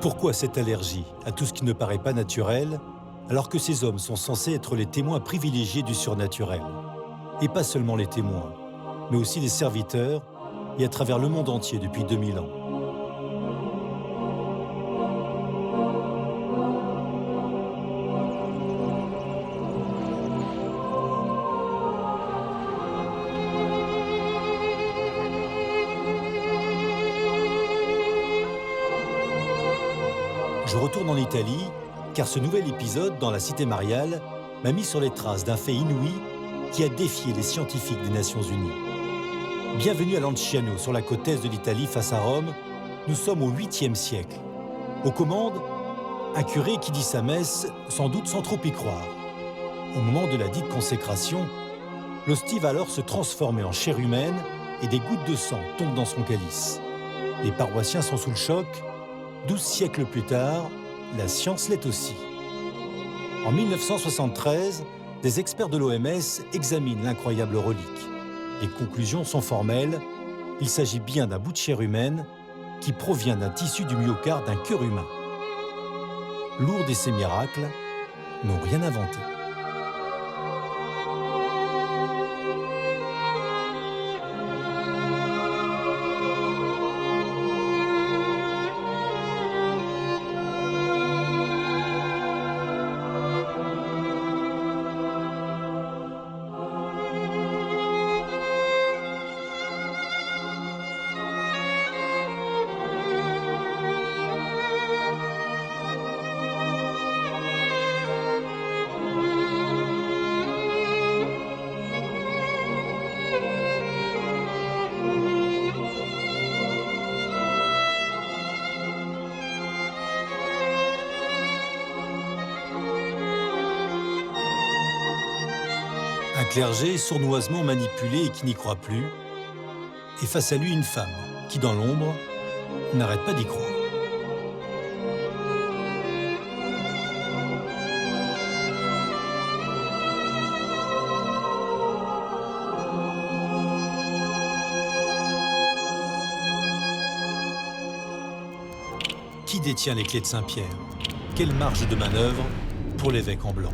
Pourquoi cette allergie à tout ce qui ne paraît pas naturel, alors que ces hommes sont censés être les témoins privilégiés du surnaturel? Et pas seulement les témoins, mais aussi les serviteurs et à travers le monde entier depuis 2000 ans. Je retourne en Italie, car ce nouvel épisode dans la cité mariale m'a mis sur les traces d'un fait inouï qui a défié les scientifiques des Nations Unies. Bienvenue à Lanciano, sur la côte est de l'Italie, face à Rome. Nous sommes au 8e siècle. Aux commandes, un curé qui dit sa messe, sans doute sans trop y croire. Au moment de la dite consécration, l'hostie va alors se transformer en chair humaine et des gouttes de sang tombent dans son calice. Les paroissiens sont sous le choc. 12 siècles plus tard, la science l'est aussi. En 1973, des experts de l'OMS examinent l'incroyable relique. Les conclusions sont formelles. Il s'agit bien d'un bout de chair humaine qui provient d'un tissu du myocarde d'un cœur humain. Lourdes et ces miracles n'ont rien inventé. Un clergé sournoisement manipulé et qui n'y croit plus, et face à lui une femme qui, dans l'ombre, n'arrête pas d'y croire. Qui détient les clés de Saint-Pierre? Quelle marge de manœuvre pour l'évêque en blanc?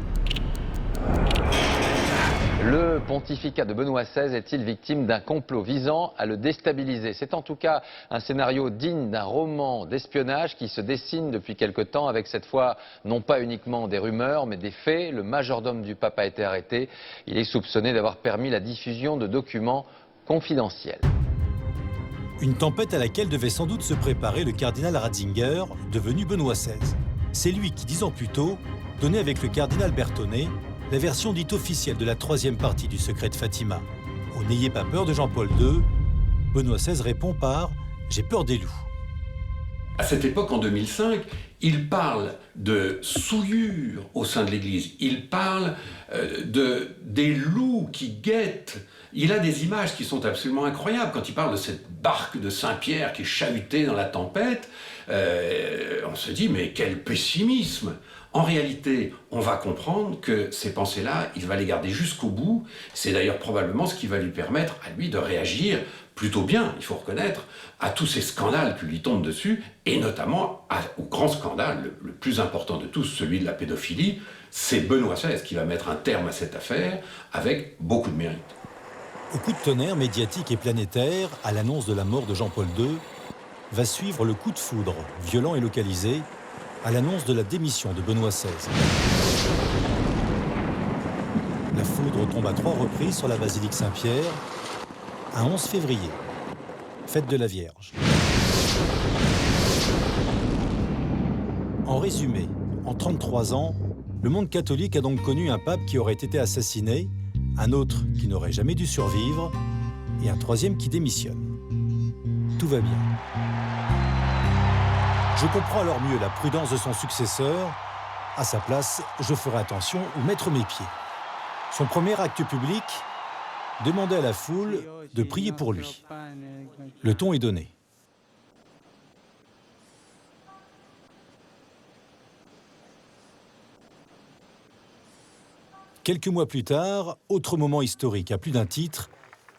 Le pontificat de Benoît XVI est-il victime d'un complot visant à le déstabiliser? C'est en tout cas un scénario digne d'un roman d'espionnage qui se dessine depuis quelque temps avec cette fois non pas uniquement des rumeurs mais des faits. Le majordome du pape a été arrêté. Il est soupçonné d'avoir permis la diffusion de documents confidentiels. Une tempête à laquelle devait sans doute se préparer le cardinal Ratzinger, devenu Benoît XVI. C'est lui qui, 10 ans plus tôt, donnait avec le cardinal Bertone la version dite officielle de la 3e partie du secret de Fatima. Au « N'ayez pas peur » de Jean-Paul II, Benoît XVI répond par « J'ai peur des loups ». À cette époque, en 2005, il parle de souillure au sein de l'Église. Il parle des loups qui guettent. Il a des images qui sont absolument incroyables. Quand il parle de cette barque de Saint-Pierre qui est chahutée dans la tempête, on se dit, mais quel pessimisme! En réalité, on va comprendre que ces pensées-là, il va les garder jusqu'au bout. C'est d'ailleurs probablement ce qui va lui permettre à lui de réagir plutôt bien, il faut reconnaître, à tous ces scandales qui lui tombent dessus, et notamment au grand scandale, le plus important de tous, celui de la pédophilie. C'est Benoît XVI qui va mettre un terme à cette affaire avec beaucoup de mérite. Au coup de tonnerre médiatique et planétaire, à l'annonce de la mort de Jean-Paul II, va suivre le coup de foudre, violent et localisé, à l'annonce de la démission de Benoît XVI. La foudre tombe à 3 reprises sur la basilique Saint-Pierre, un 11 février, fête de la Vierge. En résumé, en 33 ans, le monde catholique a donc connu un pape qui aurait été assassiné, un autre qui n'aurait jamais dû survivre, et un 3e qui démissionne. Tout va bien. Je comprends alors mieux la prudence de son successeur. À sa place, je ferai attention où mettre mes pieds. Son premier acte public, demander à la foule de prier pour lui. Le ton est donné. Quelques mois plus tard, autre moment historique à plus d'un titre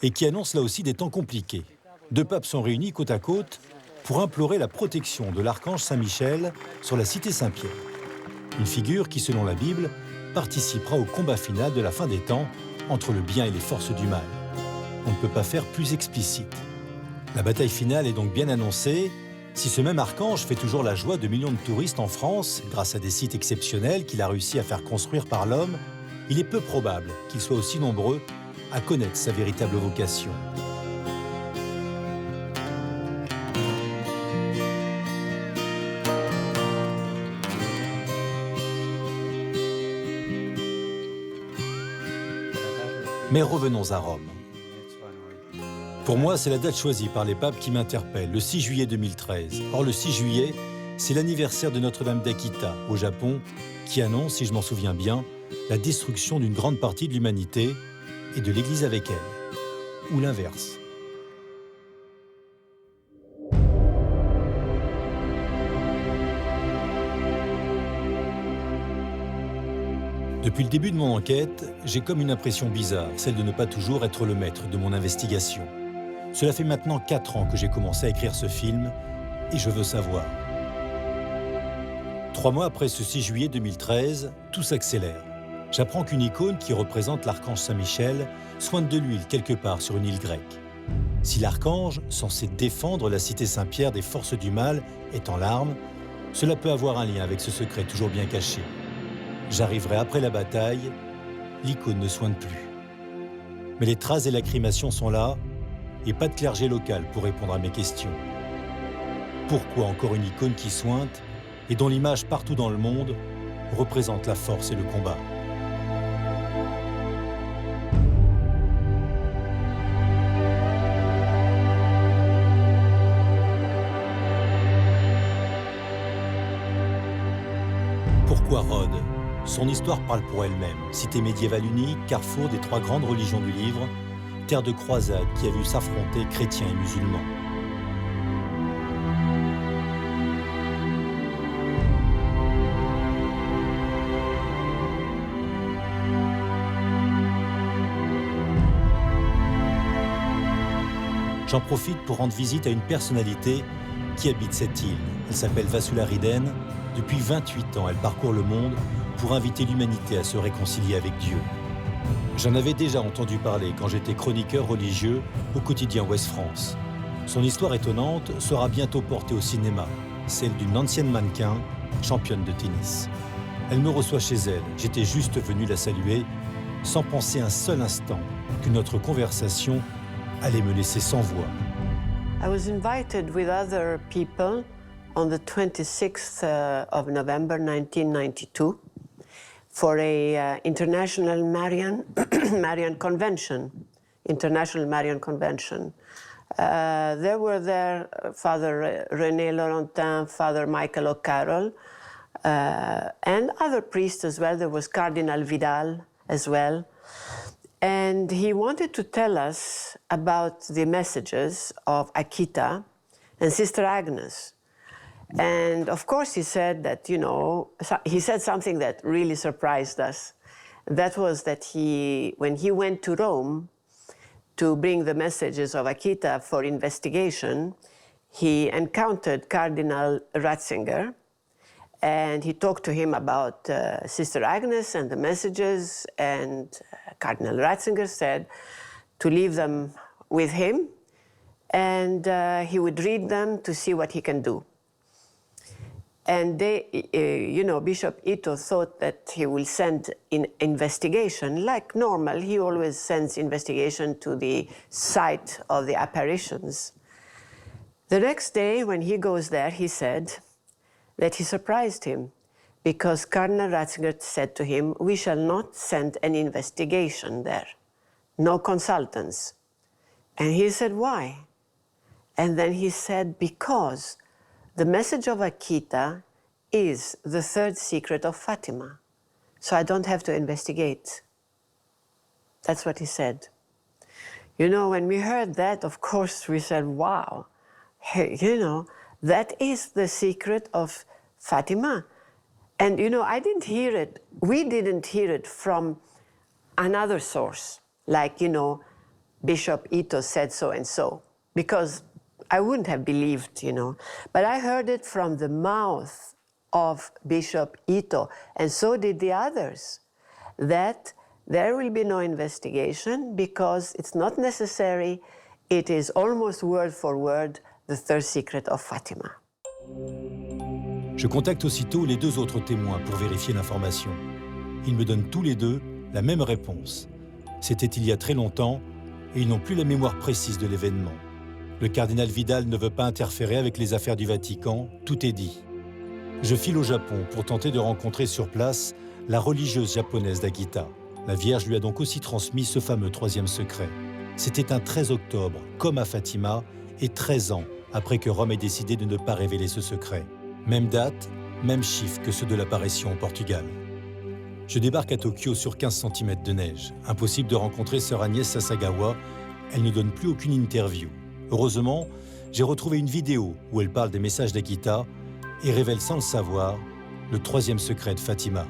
et qui annonce là aussi des temps compliqués. 2 papes sont réunis côte à côte pour implorer la protection de l'archange Saint-Michel sur la cité Saint-Pierre. Une figure qui, selon la Bible, participera au combat final de la fin des temps entre le bien et les forces du mal. On ne peut pas faire plus explicite. La bataille finale est donc bien annoncée. Si ce même archange fait toujours la joie de millions de touristes en France, grâce à des sites exceptionnels qu'il a réussi à faire construire par l'homme, il est peu probable qu'ils soient aussi nombreux à connaître sa véritable vocation. Mais revenons à Rome. Pour moi, c'est la date choisie par les papes qui m'interpelle, le 6 juillet 2013. Or, le 6 juillet, c'est l'anniversaire de Notre-Dame d'Akita, au Japon, qui annonce, si je m'en souviens bien, la destruction d'une grande partie de l'humanité et de l'Église avec elle. Ou l'inverse. Depuis le début de mon enquête, j'ai comme une impression bizarre, celle de ne pas toujours être le maître de mon investigation. Cela fait maintenant 4 ans que j'ai commencé à écrire ce film, et je veux savoir. 3 mois après ce 6 juillet 2013, tout s'accélère. J'apprends qu'une icône qui représente l'archange Saint-Michel soigne de l'huile quelque part sur une île grecque. Si l'archange, censé défendre la cité Saint-Pierre des forces du mal, est en larmes, cela peut avoir un lien avec ce secret toujours bien caché. J'arriverai après la bataille, l'icône ne soigne plus. Mais les traces et lacrymations sont là, et pas de clergé local pour répondre à mes questions. Pourquoi encore une icône qui sointe, et dont l'image partout dans le monde représente la force et le combat? Pourquoi Rhodes? Son histoire parle pour elle-même. Cité médiévale unique, carrefour des 3 grandes religions du livre, terre de croisade qui a vu s'affronter chrétiens et musulmans. J'en profite pour rendre visite à une personnalité qui habite cette île. Elle s'appelle Vasula Riden. Depuis 28 ans, elle parcourt le monde pour inviter l'humanité à se réconcilier avec Dieu. J'en avais déjà entendu parler quand j'étais chroniqueur religieux au quotidien Ouest France. Son histoire étonnante sera bientôt portée au cinéma, celle d'une ancienne mannequin, championne de tennis. Elle me reçoit chez elle, j'étais juste venu la saluer, sans penser un seul instant que notre conversation allait me laisser sans voix. I was invited with other people on the 26th of November 1992 for a International Marian Convention. There were Father René Laurentin, Father Michael O'Carroll, and other priests as well. There was Cardinal Vidal as well. And he wanted to tell us about the messages of Akita and Sister Agnes. And of course he said that, he said something that really surprised us. That was that when he went to Rome to bring the messages of Akita for investigation, he encountered Cardinal Ratzinger, and he talked to him about Sister Agnes and the messages, and Cardinal Ratzinger said to leave them with him, and he would read them to see what he can do. And Bishop Ito thought that he will send in investigation, like normal. He always sends investigation to the site of the apparitions. The next day, when he goes there, he said that he surprised him because Cardinal Ratzinger said to him, "We shall not send an investigation there, no consultants." And he said, "Why?" And then he said, "Because the message of Akita is the third secret of Fatima, so I don't have to investigate." That's what he said. When we heard that, of course, we said, wow, hey, that is the secret of Fatima. And, I didn't hear it, we didn't hear it from another source, like, Bishop Ito said so and so, because I wouldn't have believed, But I heard it from the mouth of Bishop Ito, and so did the others, that there will be no investigation because it's not necessary It is almost word for word the third secret of Fatima. Je contacte aussitôt les 2 autres témoins pour vérifier l'information. Ils me donnent tous les 2 la même réponse. C'était il y a très longtemps et ils n'ont plus la mémoire précise de l'événement. Le cardinal Vidal ne veut pas interférer avec les affaires du Vatican, tout est dit. Je file au Japon pour tenter de rencontrer sur place la religieuse japonaise d'Akita. La Vierge lui a donc aussi transmis ce fameux 3e secret. C'était un 13 octobre, comme à Fatima, et 13 ans après que Rome ait décidé de ne pas révéler ce secret. Même date, même chiffre que ceux de l'apparition au Portugal. Je débarque à Tokyo sur 15 cm de neige. Impossible de rencontrer sœur Agnès Sasagawa, elle ne donne plus aucune interview. Heureusement, j'ai retrouvé une vidéo où elle parle des messages d'Akita et révèle sans le savoir le 3e secret de Fatima.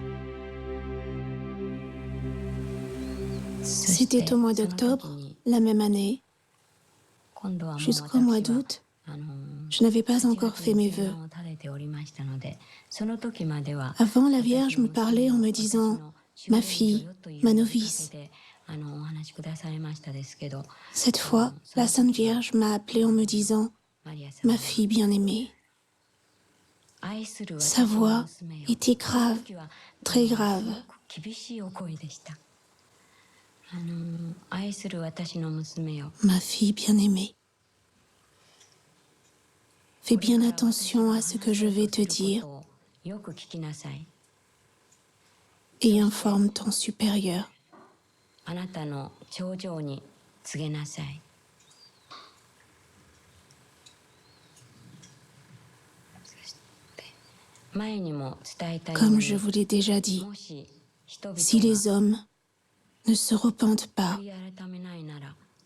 C'était au mois d'octobre, la même année. Jusqu'au mois d'août, je n'avais pas encore fait mes vœux. Avant, la Vierge me parlait en me disant « ma fille, ma novice ». Cette fois, la Sainte Vierge m'a appelée en me disant « ma fille bien-aimée ». Sa voix était grave, très grave. Ma fille bien-aimée, fais bien attention à ce que je vais te dire et informe ton supérieur. Comme je vous l'ai déjà dit, si les hommes ne se repentent pas,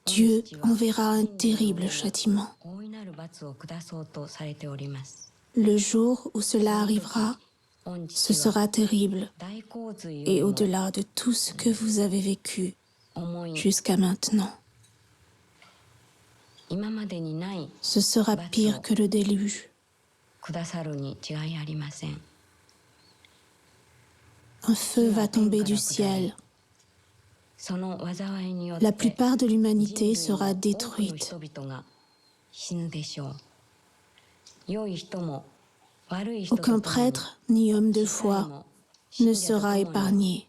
Dieu enverra un terrible châtiment. Le jour où cela arrivera, ce sera terrible et au-delà de tout ce que vous avez vécu jusqu'à maintenant. Ce sera pire que le déluge. Un feu va tomber du ciel. La plupart de l'humanité sera détruite. Aucun prêtre ni homme de foi ne sera épargné.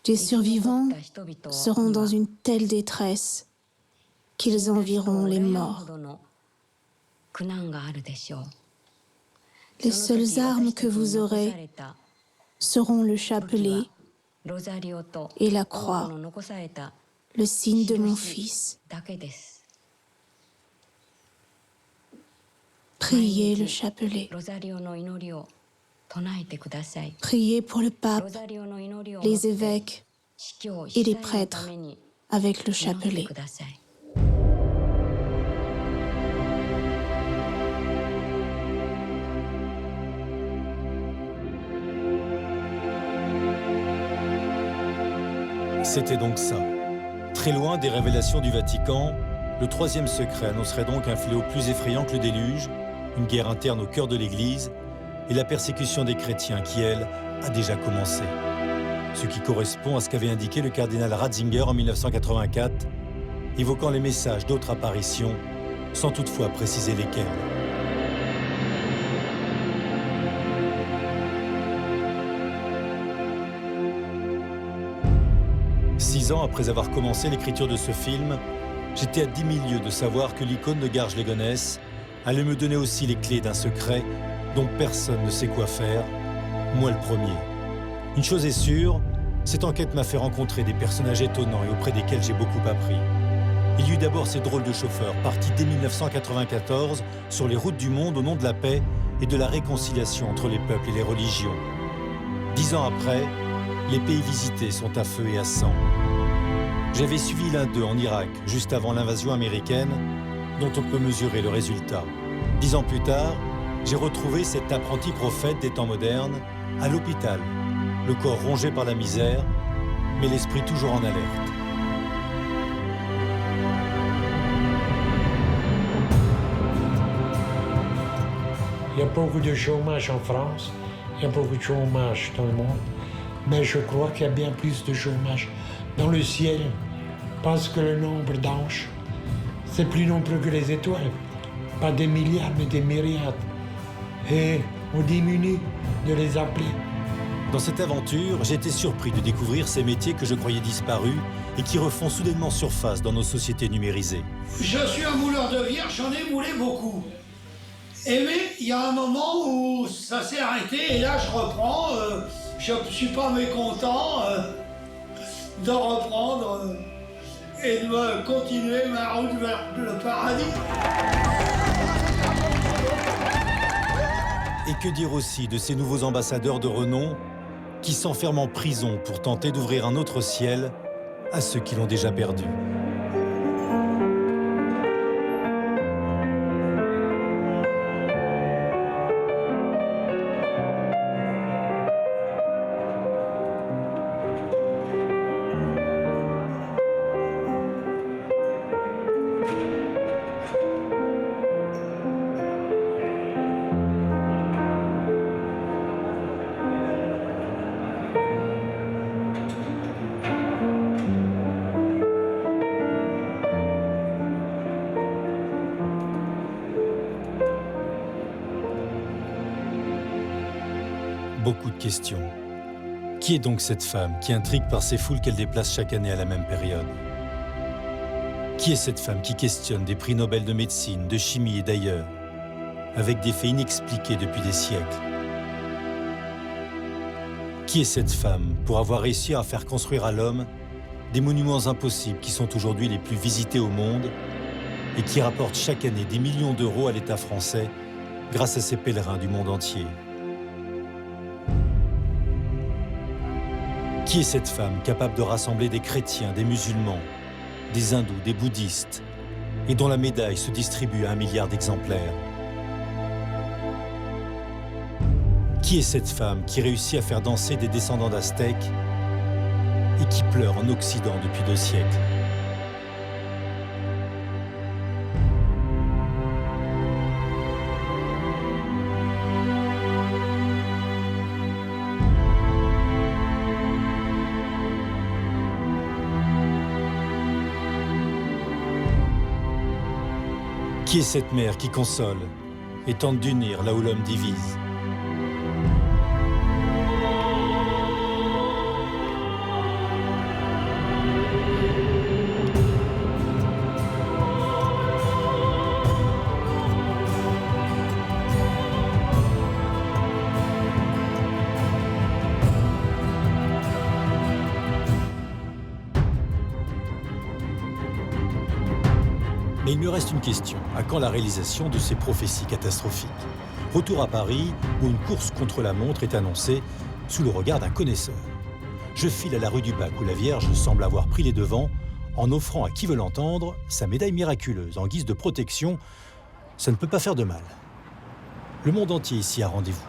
Les survivants seront dans une telle détresse qu'ils envieront les morts. Les seules armes que vous aurez seront le chapelet et la croix, le signe de mon fils. Priez le chapelet. Priez pour le pape, les évêques et les prêtres avec le chapelet. C'était donc ça. Très loin des révélations du Vatican, le 3e secret annoncerait donc un fléau plus effrayant que le déluge, une guerre interne au cœur de l'Église et la persécution des chrétiens qui, elle, a déjà commencé. Ce qui correspond à ce qu'avait indiqué le cardinal Ratzinger en 1984, évoquant les messages d'autres apparitions, sans toutefois préciser lesquelles. Six ans après avoir commencé l'écriture de ce film, j'étais à 10 000 lieues de savoir que l'icône de Garges-les-Gonesse allait me donner aussi les clés d'un secret dont personne ne sait quoi faire, moi le premier. Une chose est sûre, cette enquête m'a fait rencontrer des personnages étonnants et auprès desquels j'ai beaucoup appris. Il y eut d'abord ces drôles de chauffeurs, partis dès 1994 sur les routes du monde au nom de la paix et de la réconciliation entre les peuples et les religions. 10 ans après, les pays visités sont à feu et à sang. J'avais suivi l'un d'eux en Irak, juste avant l'invasion américaine, dont on peut mesurer le résultat. 10 ans plus tard, j'ai retrouvé cet apprenti prophète des temps modernes à l'hôpital, le corps rongé par la misère, mais l'esprit toujours en alerte. Il y a beaucoup de chômage en France, il y a beaucoup de chômage dans le monde, mais je crois qu'il y a bien plus de chômage dans le ciel parce que le nombre d'anges, c'est plus nombreux que les étoiles. Pas des milliards, mais des myriades. Et on diminue de les appeler. Dans cette aventure, j'ai été surpris de découvrir ces métiers que je croyais disparus et qui refont soudainement surface dans nos sociétés numérisées. Je suis un mouleur de vierge, j'en ai moulé beaucoup. Et mais il y a un moment où ça s'est arrêté et là je reprends. Je ne suis pas mécontent de reprendre et de continuer ma route vers le paradis. Et que dire aussi de ces nouveaux ambassadeurs de renom qui s'enferment en prison pour tenter d'ouvrir un autre ciel à ceux qui l'ont déjà perdu. Beaucoup de questions. Qui est donc cette femme qui intrigue par ces foules qu'elle déplace chaque année à la même période? Qui est cette femme qui questionne des prix Nobel de médecine, de chimie et d'ailleurs, avec des faits inexpliqués depuis des siècles? Qui est cette femme pour avoir réussi à faire construire à l'homme des monuments impossibles qui sont aujourd'hui les plus visités au monde et qui rapportent chaque année des millions d'euros à l'État français grâce à ces pèlerins du monde entier? Qui est cette femme capable de rassembler des chrétiens, des musulmans, des hindous, des bouddhistes, et dont la médaille se distribue à 1 milliard d'exemplaires? Qui est cette femme qui réussit à faire danser des descendants d'Aztèques et qui pleure en Occident depuis 2 siècles? Qui est cette mère qui console et tente d'unir là où l'homme divise? Mais il me reste une question. À quand la réalisation de ces prophéties catastrophiques? Retour à Paris, où une course contre la montre est annoncée sous le regard d'un connaisseur. Je file à la rue du Bac, où la Vierge semble avoir pris les devants en offrant à qui veut l'entendre sa médaille miraculeuse en guise de protection. Ça ne peut pas faire de mal. Le monde entier ici a rendez-vous.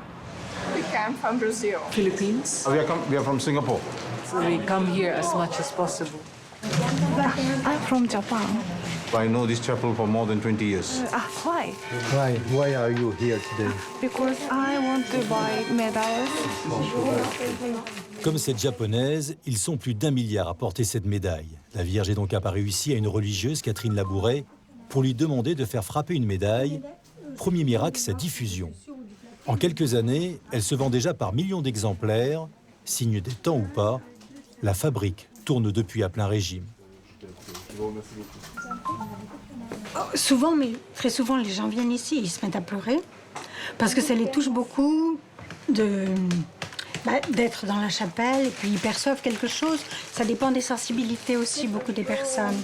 We came from Brazil. Philippines. We are from Singapore. We come here as much as possible. I'm from Japan. I know this chapel for more than 20 years. Why? Why are you here today? Because I want to buy medals. Comme cette japonaise, ils sont plus d'1 milliard à porter cette médaille. La Vierge est donc apparue ici à une religieuse, Catherine Labouret, pour lui demander de faire frapper une médaille. Premier miracle, sa diffusion. En quelques années, elle se vend déjà par millions d'exemplaires. Signe des temps ou pas, la fabrique tourne depuis à plein régime. Souvent, mais très souvent, les gens viennent ici, ils se mettent à pleurer, parce que ça les touche beaucoup d'être dans la chapelle, et puis ils perçoivent quelque chose. Ça dépend des sensibilités aussi, beaucoup des personnes.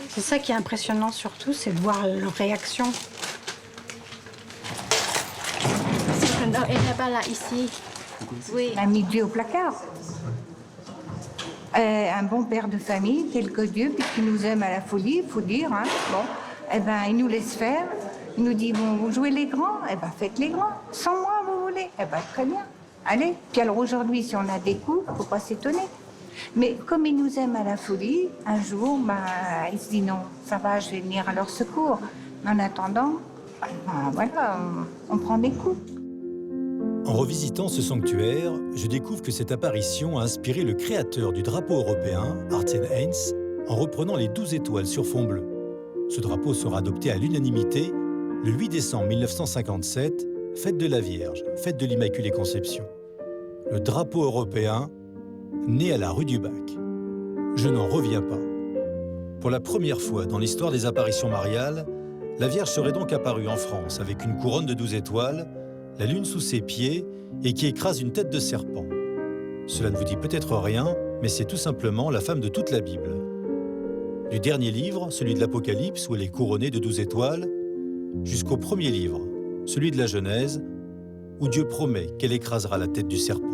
C'est ça qui est impressionnant surtout, c'est de voir leur réaction. Elle n'est pas là, ici. Oui. On a mis Dieu au placard. Un bon père de famille, tel que Dieu, puisqu'il nous aime à la folie, il faut dire. Hein. Bon, eh ben, il nous laisse faire. Il nous dit, bon, vous jouez les grands, eh ben, faites les grands. Sans moi, vous voulez. Eh ben, très bien. Allez. Puis alors aujourd'hui, si on a des coups, il ne faut pas s'étonner. Mais comme il nous aime à la folie, un jour, il se dit, non, ça va, je vais venir à leur secours. En attendant, voilà, on prend des coups. En revisitant ce sanctuaire, je découvre que cette apparition a inspiré le créateur du drapeau européen, Artsen Heinz, en reprenant les 12 étoiles sur fond bleu. Ce drapeau sera adopté à l'unanimité le 8 décembre 1957, fête de la Vierge, fête de l'Immaculée Conception. Le drapeau européen, né à la rue du Bac. Je n'en reviens pas. Pour la première fois dans l'histoire des apparitions mariales, la Vierge serait donc apparue en France avec une couronne de 12 étoiles, la lune sous ses pieds et qui écrase une tête de serpent. Cela ne vous dit peut-être rien, mais c'est tout simplement la femme de toute la Bible. Du dernier livre, celui de l'Apocalypse, où elle est couronnée de 12 étoiles, jusqu'au premier livre, celui de la Genèse, où Dieu promet qu'elle écrasera la tête du serpent.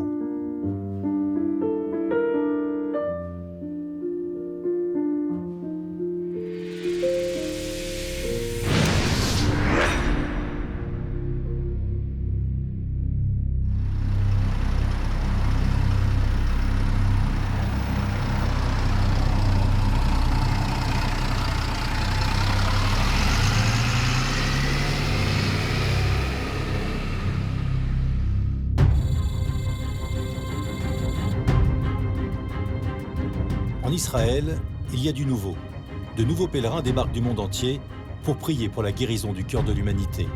En Israël, il y a du nouveau. De nouveaux pèlerins débarquent du monde entier pour prier pour la guérison du cœur de l'humanité.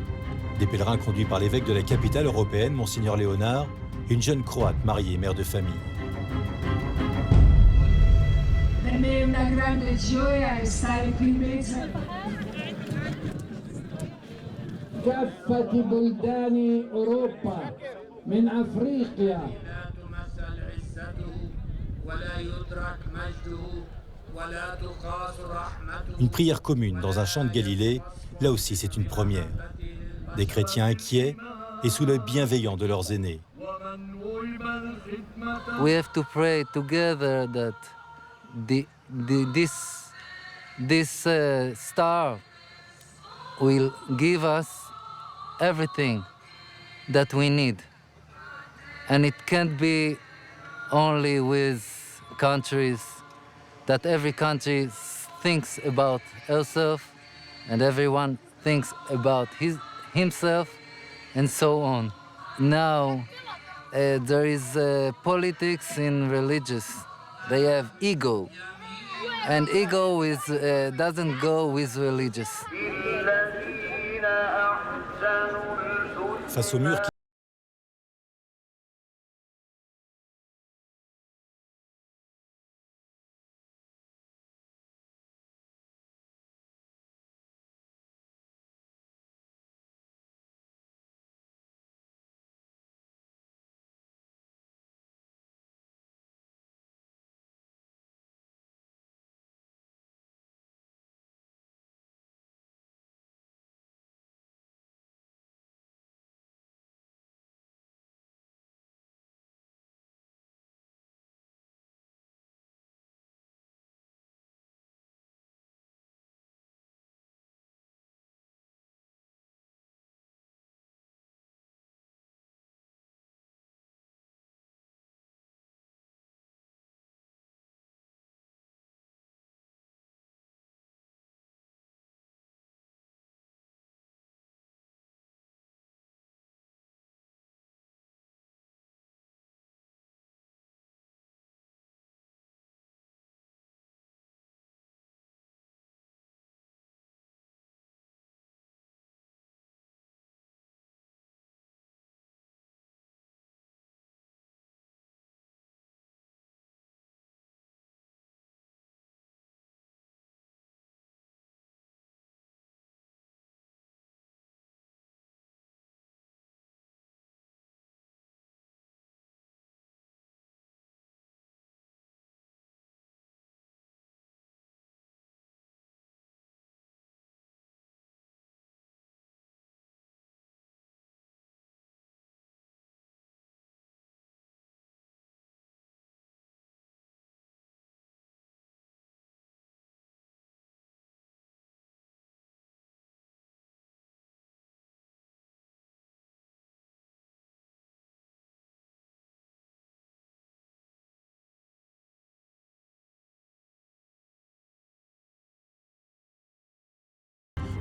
Des pèlerins conduits par l'évêque de la capitale européenne, Monseigneur Léonard, et une jeune Croate mariée et mère de famille. Per me è una grande gioia stare qui in mezzo. كافة بلدان أوروبا من أفريقيا. Une prière commune dans un champ de Galilée, là aussi c'est une première. Des chrétiens inquiets et sous l'œil bienveillant de leurs aînés. We have to pray together that this star will give us everything that we need. And it can't be only with countries, that every country thinks about herself and everyone thinks about himself and so on. Now there is politics in religious. They have ego, and ego doesn't go with religious. Face au mur qui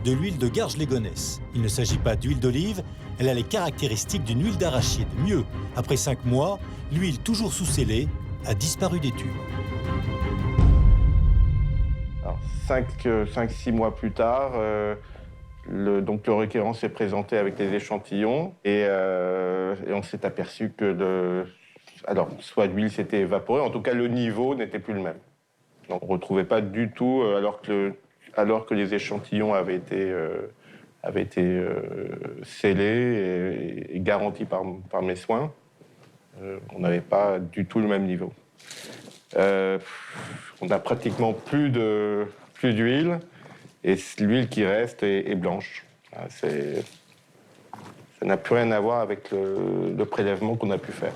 de l'huile de Garges-les-Gonesse. Il ne s'agit pas d'huile d'olive, elle a les caractéristiques d'une huile d'arachide. Mieux, après 5 mois, l'huile toujours sous scellée a disparu des tubes. Alors, 5-6 mois plus tard, le requérant s'est présenté avec des échantillons et on s'est aperçu que soit l'huile s'était évaporée, en tout cas le niveau n'était plus le même. Donc on ne retrouvait pas du tout, alors que les échantillons avaient été scellés et garantis par mes soins, on n'avait pas du tout le même niveau. On n'a pratiquement plus d'huile, et l'huile qui reste est blanche. Ça n'a plus rien à voir avec le prélèvement qu'on a pu faire.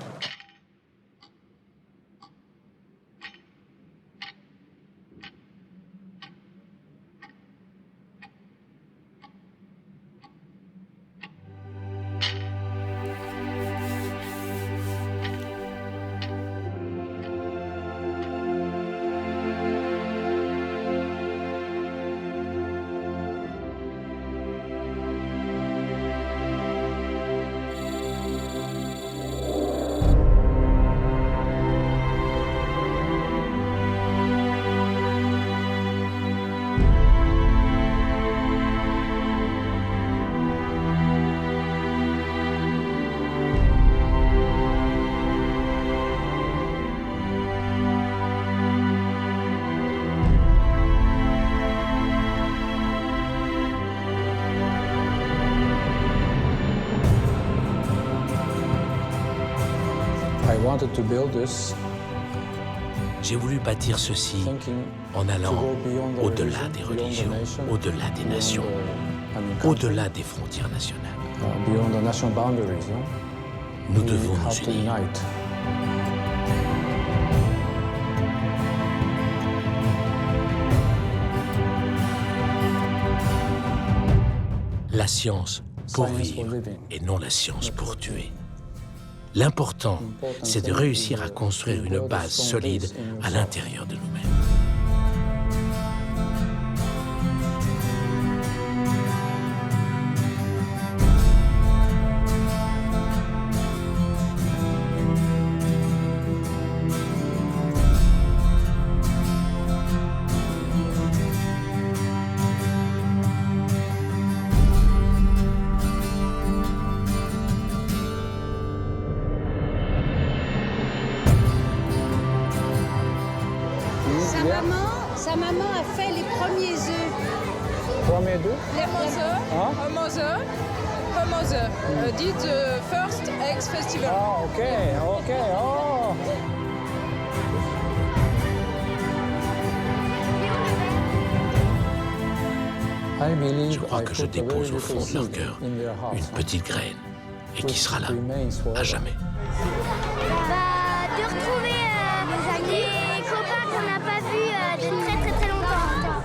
J'ai voulu bâtir ceci en allant au-delà des religions, au-delà des nations, au-delà des frontières nationales. Nous devons nous unir. La science pour vivre et non la science pour tuer. L'important, c'est de réussir à construire une base solide à l'intérieur de nous-mêmes. Sa maman a fait les premiers œufs. Premiers œufs? Les Homose. Did the first eggs festival. Ah, ok. Oh. Je crois que je dépose au fond de leur cœur une petite graine et qui sera là à jamais. De retrouver des copains qu'on n'a pas vus de très longtemps.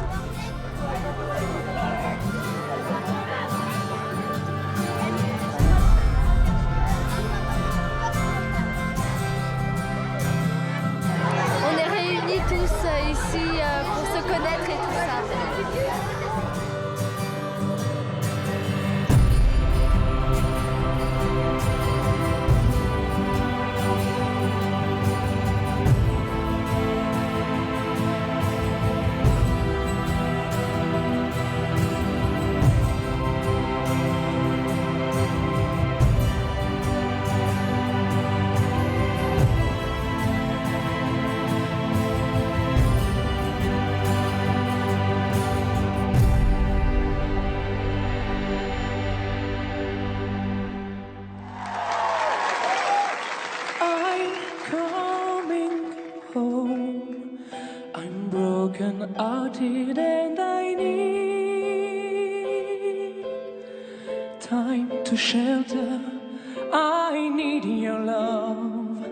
On est réunis tous ici pour se connaître et tout ça. Broken-hearted and I need time to shelter. I need your love,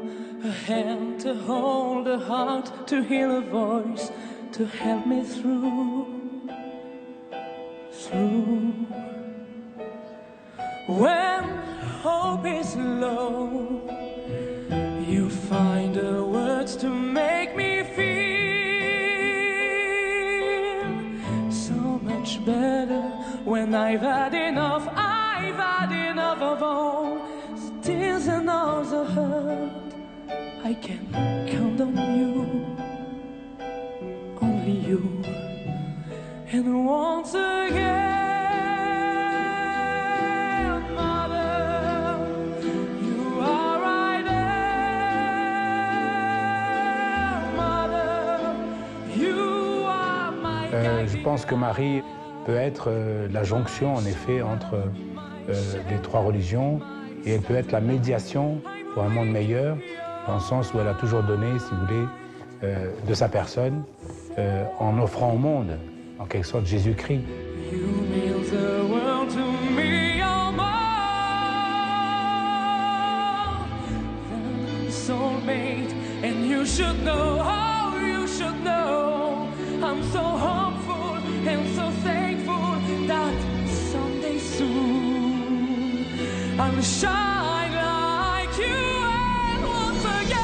a hand to hold, a heart to heal, a voice to help me through. When hope is low, you find the words to make me feel much better. When I've had enough of all tears and all the hurt. I can count on you, only you. pense que Marie peut être la jonction, en effet, entre les trois religions, et elle peut être la médiation pour un monde meilleur, dans le sens où elle a toujours donné, si vous voulez, de sa personne, en offrant au monde, en quelque sorte, Jésus-Christ. And you should know, oh, you should know, I'm so hopeful and so thankful that someday soon I'll shine like you and once again,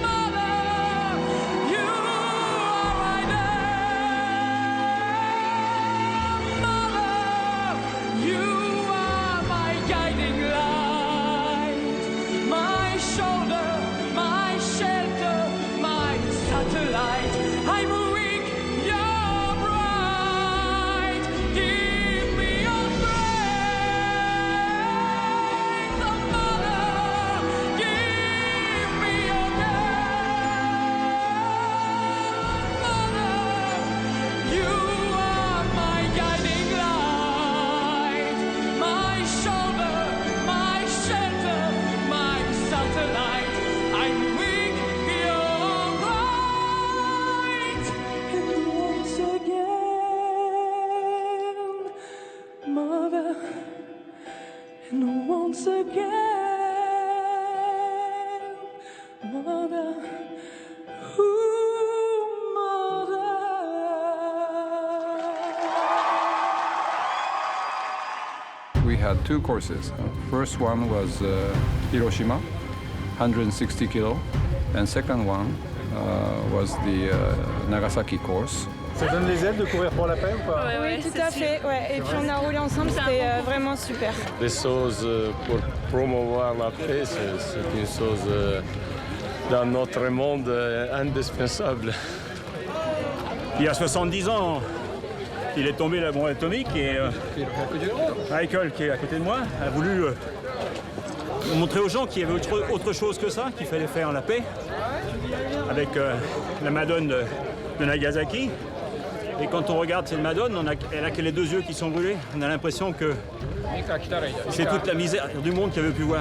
Mother, you are right there, Mother, you are my guiding light. My shoulder, my shelter, my satellite. I'm weak, you're bright. Give me your strength, oh Mother. Give me your love, Mother. You are my guiding light. My shoulder, my shelter, my satellite. I'm weak, you're right. And once again, Mother. And once again, Mother. Ooh, Mother. We had two courses. First one was Hiroshima, 160 kilo, and second one was the Nagasaki course. Ça donne les ailes de courir pour la paix ou pas? Oui, tout à fait. Ouais. Et puis on a roulé ensemble, c'était vraiment super. Les choses pour promouvoir la paix, c'est une chose dans notre monde indispensable. Il y a 70 ans, il est tombé la bombe atomique et Michael, qui est à côté de moi, a voulu montrer aux gens qu'il y avait autre chose que ça, qu'il fallait faire la paix avec la Madone de Nagasaki. Et quand on regarde cette Madone, elle a que les deux yeux qui sont brûlés. On a l'impression que c'est toute la misère du monde qu'elle veut plus voir.